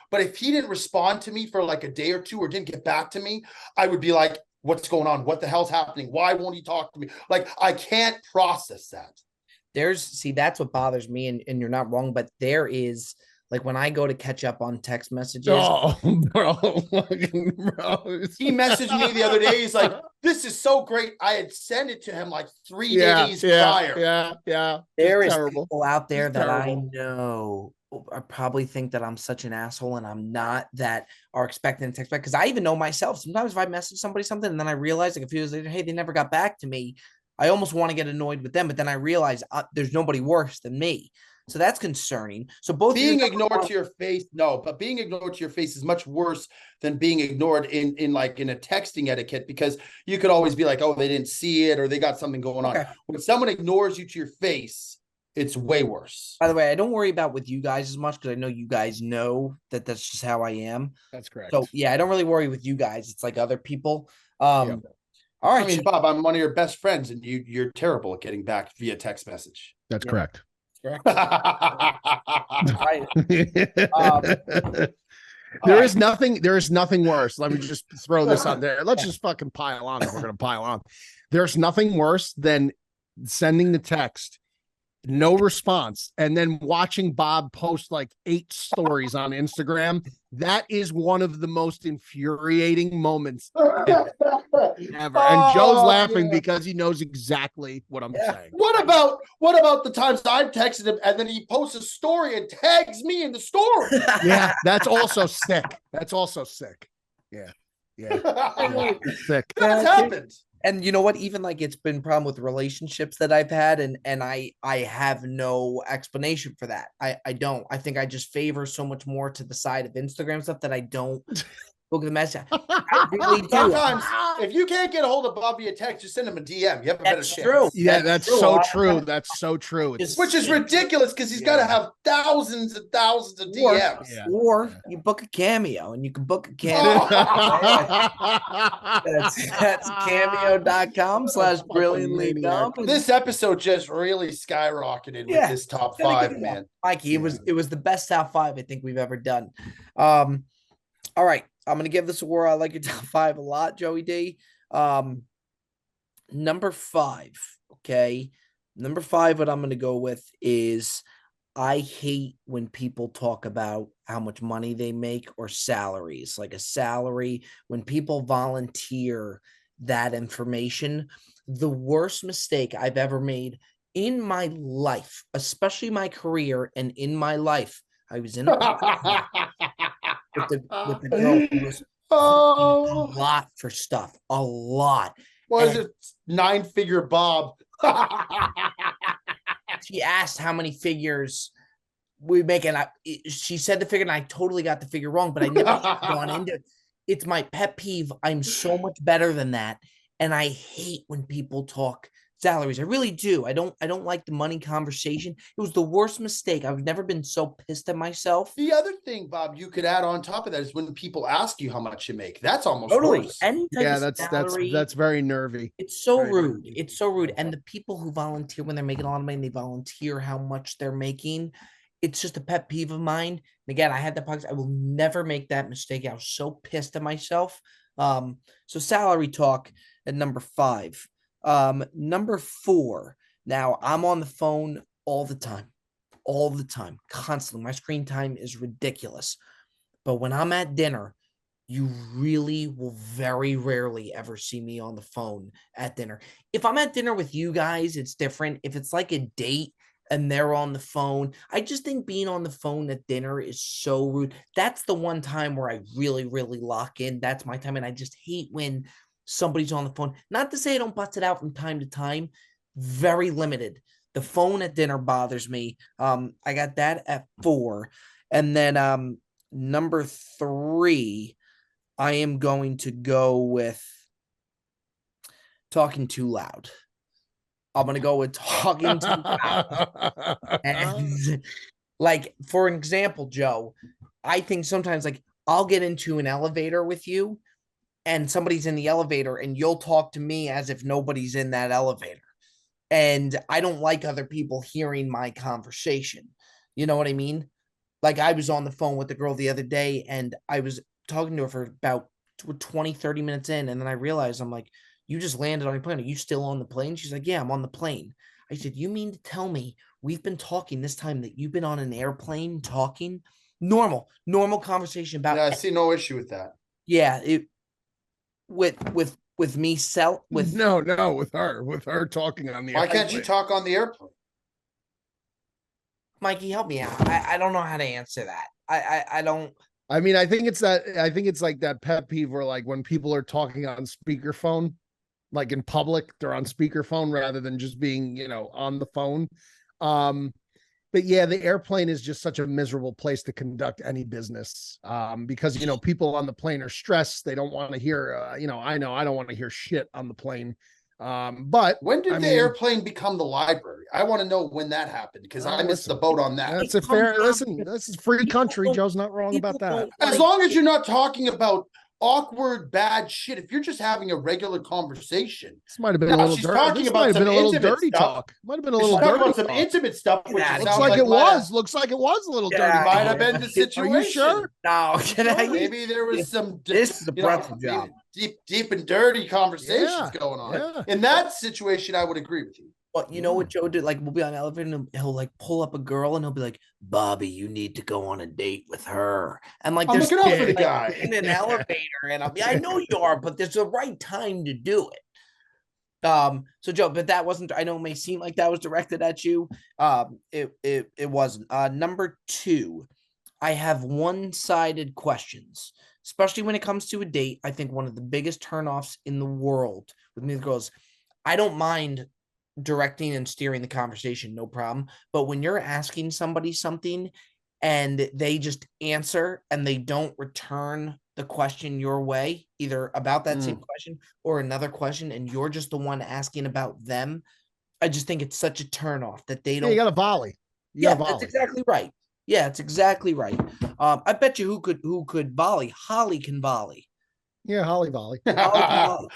but if he didn't respond to me for like a day or two or didn't get back to me, I would be like, what's going on? What the hell's happening? Why won't he talk to me? Like I can't process that. That's what bothers me, and you're not wrong, but there is like when I go to catch up on text messages. Oh, bro. He messaged me the other day. He's like, this is so great. I had sent it to him like 3 days prior. Yeah. There is people out there that I know I probably think that I'm such an asshole and I'm not, that are expecting a text back. Because I even know myself. Sometimes if I message somebody something and then I realize like a few days later, hey, they never got back to me, I almost want to get annoyed with them. But then I realize there's nobody worse than me. So that's concerning. So both being ignored to your face, no, but being ignored to your face is much worse than being ignored in a texting etiquette, because you could always be like, oh, they didn't see it or they got something going on. When someone ignores you to your face, it's way worse. By the way, I don't worry about with you guys as much because I know you guys know that that's just how I am. That's correct. So yeah, I don't really worry with you guys. It's like other people. All right. I mean, Bob, I'm one of your best friends and you're terrible at getting back via text message. That's correct. Correct. There is nothing worse. Let me just throw this out there. Let's just fucking pile on if we're gonna pile on. There's nothing worse than sending the text, no response, and then watching Bob post like 8 stories on Instagram. That is one of the most infuriating moments ever. And Joe's laughing because he knows exactly what I'm saying. What about the times I've texted him and then he posts a story and tags me in the story? Yeah, that's also sick. Yeah. Sick. That's happened. And you know what? Even like it's been a problem with relationships that I've had, and I have no explanation for that. I don't. I think I just favor so much more to the side of Instagram stuff that I don't look at the message. I really do. Sometimes, if you can't get a hold of Bob via text, just send him a DM. You have a better chance. True. Yeah, that's so true. That's so true. Which is ridiculous because he's got to have thousands and thousands of DMs. Or you book a cameo, and you can book a cameo. That's cameo.com/brilliantly dumb. This episode just really skyrocketed with this top 5, man. Mikey, it was the best top 5 I think we've ever done. All right, I'm gonna give this a whirl. I like your top 5 a lot, Joey D. Number 5, okay. Number 5, what I'm gonna go with is I hate when people talk about how much money they make or salaries, like a salary. When people volunteer that information, the worst mistake I've ever made in my life, especially my career and in my life, I was in a with the girl who was a lot for stuff, a lot. What is it? 9-figure Bob. She asked how many figures we make, and she said the figure, and I totally got the figure wrong, but I never gone into it. It's my pet peeve. I'm so much better than that, and I hate when people talk salaries. I really do. I don't like the money conversation. It was the worst mistake. I've never been so pissed at myself. The other thing, Bob, you could add on top of that is when people ask you how much you make. That's almost worse. That's very nervy. It's so rude. It's so rude. And the people who volunteer when they're making a lot of money, they volunteer how much they're making. It's just a pet peeve of mine. And again, I had that podcast. I will never make that mistake. I was so pissed at myself. So salary talk at number 5. Number 4, Now, I'm on the phone all the time, constantly. My screen time is ridiculous. But when I'm at dinner, you really will very rarely ever see me on the phone at dinner. If I'm at dinner with you guys, it's different. If it's like a date and they're on the phone, I just think being on the phone at dinner is so rude. That's the one time where I really, really lock in. That's my time. And I just hate when somebody's on the phone. Not to say I don't bust it out from time to time, very limited. The phone at dinner bothers me. I got that at 4. And then number 3, I am going to go with talking too loud. I'm going to go with talking too loud. And like, for an example, Joe, I think sometimes like I'll get into an elevator with you and somebody's in the elevator and you'll talk to me as if nobody's in that elevator. And I don't like other people hearing my conversation. You know what I mean? Like I was on the phone with the girl the other day and I was talking to her for about 20, 30 minutes in. And then I realized, I'm like, you just landed on your plane. Are you still on the plane? She's like, yeah, I'm on the plane. I said, you mean to tell me we've been talking this time that you've been on an airplane talking? Normal conversation about. Yeah, I see no issue with that. Yeah, it with me with no, with her talking on the Why can't you talk on the airplane? Mikey, help me out. I don't know how to answer that. I don't. I mean, I think it's like that pet peeve where like when people are talking on speakerphone, like in public, they're on speakerphone rather than just being, on the phone. But yeah, the airplane is just such a miserable place to conduct any business. Because, people on the plane are stressed. They don't want to hear, I know I don't want to hear shit on the plane. But when did the airplane become the library? I want to know when that happened because I missed the boat on that. That's a fair listen. This is free country. Joe's not wrong about that. As long as you're not talking about awkward, bad shit. If you're just having a regular conversation, this might have been a little dirty. Talking about some intimate talk. Might have been a little dirty. Talking about some intimate stuff, which looks like it was. Looks like it was a little dirty. Might have been the situation. Are you sure? No, maybe there was some. This is a pretzel job. Deep and dirty conversations going on. Yeah. In that situation, I would agree with you. Well, you know what Joe did? Like, we'll be on an elevator and he'll like pull up a girl and he'll be like, Bobby, you need to go on a date with her. And like, I'm looking out for the guy in an elevator, and I'll be, I know you are, but there's the right time to do it. So Joe, but that wasn't, I know it may seem like that was directed at you. It wasn't. Number 2, I have one-sided questions, especially when it comes to a date. I think one of the biggest turnoffs in the world with me and girls, I don't mind directing and steering the conversation, no problem. But when you're asking somebody something and they just answer and they don't return the question your way, either about that same question or another question, and you're just the one asking about them, I just think it's such a turnoff that they don't. You got a volley. That's exactly right. Yeah, it's exactly right. I bet you who could volley. Holly can volley. Yeah, Holly volley.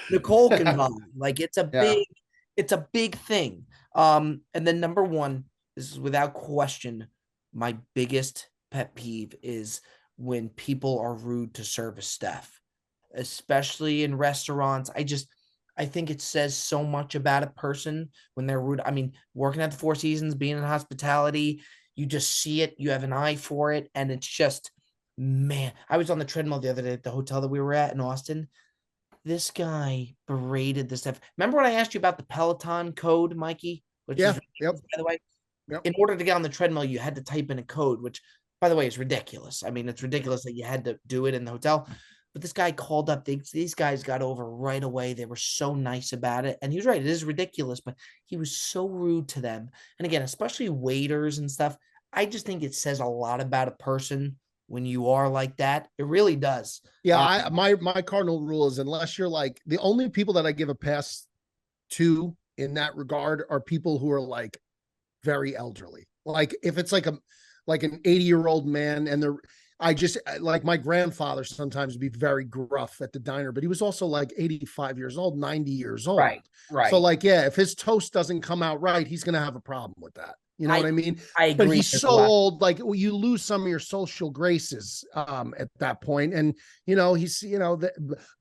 Nicole can volley. Like it's a big thing. And then number 1, this is without question, my biggest pet peeve is when people are rude to service staff, especially in restaurants. I think it says so much about a person when they're rude. I mean, working at the Four Seasons, being in hospitality, you just see it, you have an eye for it. And it's just, man, I was on the treadmill the other day at the hotel that we were at in Austin. This guy berated this stuff. Remember when I asked you about the Peloton code, Mikey? Which is by the way, in order to get on the treadmill, you had to type in a code, which, by the way, is ridiculous. I mean, it's ridiculous that you had to do it in the hotel. But this guy called up. These guys got over right away. They were so nice about it. And he was right. It is ridiculous, but he was so rude to them. And again, especially waiters and stuff. I just think it says a lot about a person when you are like that. It really does. Yeah, my cardinal rule is, unless you're like, the only people that I give a pass to in that regard are people who are like very elderly. Like if it's like an 80-year-old man and I just, like, my grandfather sometimes would be very gruff at the diner, but he was also like 85 years old, 90 years old. Right. So like, yeah, if his toast doesn't come out right, he's going to have a problem with that. You know what I mean? I agree. But he's so old, like you lose some of your social graces at that point. And,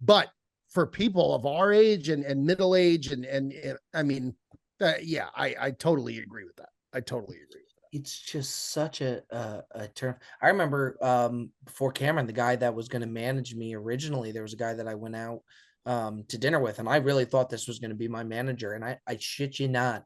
but for people of our age and middle age, and I mean, Yeah, I totally agree with that. I totally agree with that. It's just such a term. I remember before Cameron, the guy that was going to manage me originally, there was a guy that I went out to dinner with, and I really thought this was going to be my manager. And I shit you not,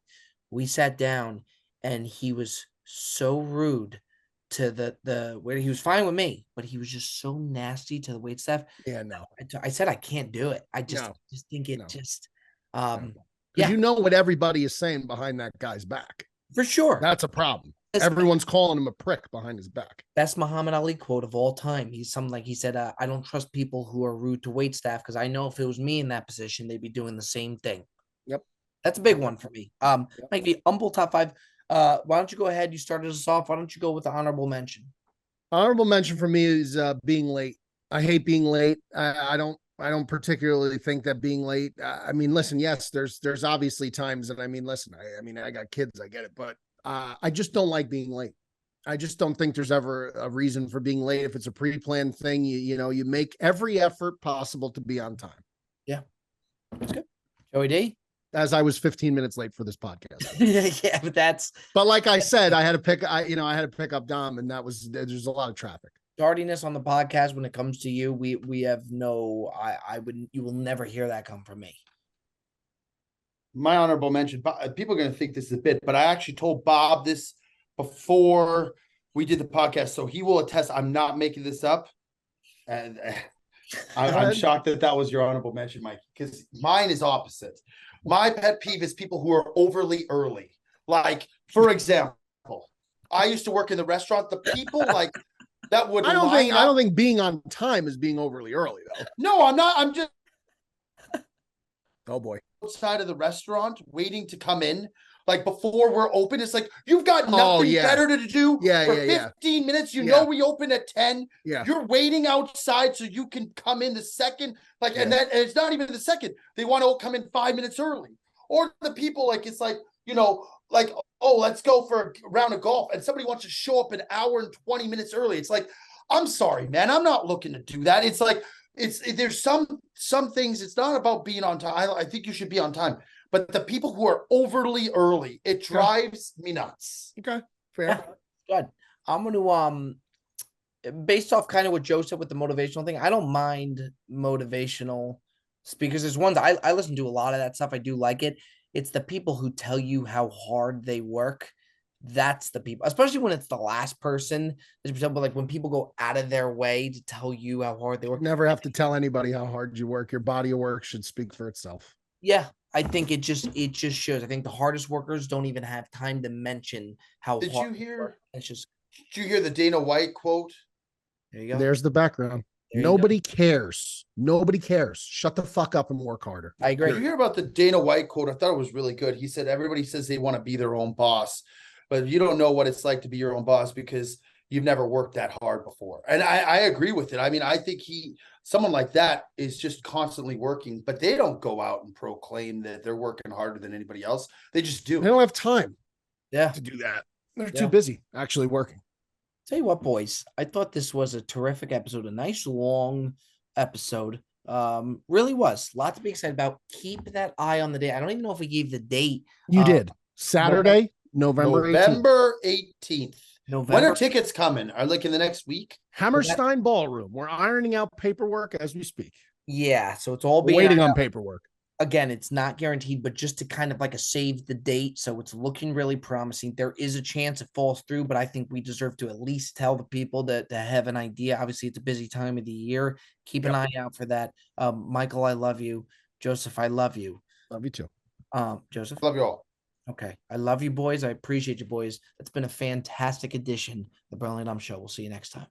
we sat down and he was so rude to the where he was fine with me, but he was just so nasty to the wait staff. Yeah, no, I said I can't do it. I no, just think it no, just no. Because yeah, you know what everybody is saying behind that guy's back. for sure. That's a problem. That's Everyone's calling him a prick behind his back. best Muhammad Ali quote of all time. He's something like he said, I don't trust people who are rude to wait staff because I know if it was me in that position, they'd be doing the same thing. Yep. That's a big one for me. Yep. Mike, the humble top five. Why don't you go ahead? You started us off. Why don't you go with the honorable mention? Honorable mention for me is being late. I hate being late. I don't particularly think that being late. I mean, listen, yes, there's obviously times that listen, I mean, I got kids, I get it, but I just don't like being late. I just don't think there's ever a reason for being late. If it's a pre-planned thing, you make every effort possible to be on time. Yeah, that's good. Joey D. As I was 15 minutes late for this podcast. Yeah, but like I said, I had to pick up Dom, and there's a lot of traffic. Tardiness on the podcast when it comes to you. We have no. You will never hear that come from me. My honorable mention. People are going to think this is a bit, but I actually told Bob this before we did the podcast, so he will attest. I'm not making this up, and I'm shocked that was your honorable mention, Mike, because mine is opposite. My pet peeve is people who are overly early. Like, for example, I used to work in the restaurant. The people like that would. I don't think being on time is being overly early, though. No, I'm not. I'm just. Oh boy. Outside of the restaurant, waiting to come in. Like before we're open, it's like you've got nothing better to do for 15 minutes. You know we open at 10. Yeah. You're waiting outside so you can come in the second. And it's not even the second. They want to come in 5 minutes early. Or the people it's like, oh, let's go for a round of golf. And somebody wants to show up an hour and 20 minutes early. It's like, I'm sorry, man. I'm not looking to do that. It's like, there's some things. It's not about being on time. I think you should be on time. But the people who are overly early, it drives me nuts. Okay, fair. Yeah, good. I'm going to, based off kind of what Joe said with the motivational thing, I don't mind motivational speakers. There's ones I listen to a lot of that stuff. I do like it. It's the people who tell you how hard they work. That's the people, especially when it's the last person. For example, like when people go out of their way to tell you how hard they work. Never have to tell anybody how hard you work. Your body of work should speak for itself. Yeah, I think it just shows. I think the hardest workers don't even have time to mention how Did hard you hear? It's just. Did you hear the Dana White quote? There you go. There's the background. Nobody cares. Nobody cares. Shut the fuck up and work harder. I agree. Did you hear about the Dana White quote? I thought it was really good. He said, everybody says they want to be their own boss, but you don't know what it's like to be your own boss because you've never worked that hard before. And I agree with it. I mean, I think someone like that is just constantly working, but they don't go out and proclaim that they're working harder than anybody else. They just do. They don't have time to do that. They're too busy actually working. Tell you what, boys, I thought this was a terrific episode, a nice long episode. Really was. A lot to be excited about. Keep that eye on the day. I don't even know if we gave the date. You did. Saturday, November 18th. November. When are tickets coming? Are in the next week? Hammerstein Ballroom. We're ironing out paperwork as we speak. Yeah, so it's all waiting on paperwork. Again, it's not guaranteed, but just to kind of a save the date. So it's looking really promising. There is a chance it falls through, but I think we deserve to at least tell the people to have an idea. Obviously, it's a busy time of the year. Keep an eye out for that. Michael, I love you. Joseph, I love you. Love you too. Joseph. Love you all. Okay. I love you, boys. I appreciate you, boys. It's been a fantastic edition of the Burlington Show. We'll see you next time.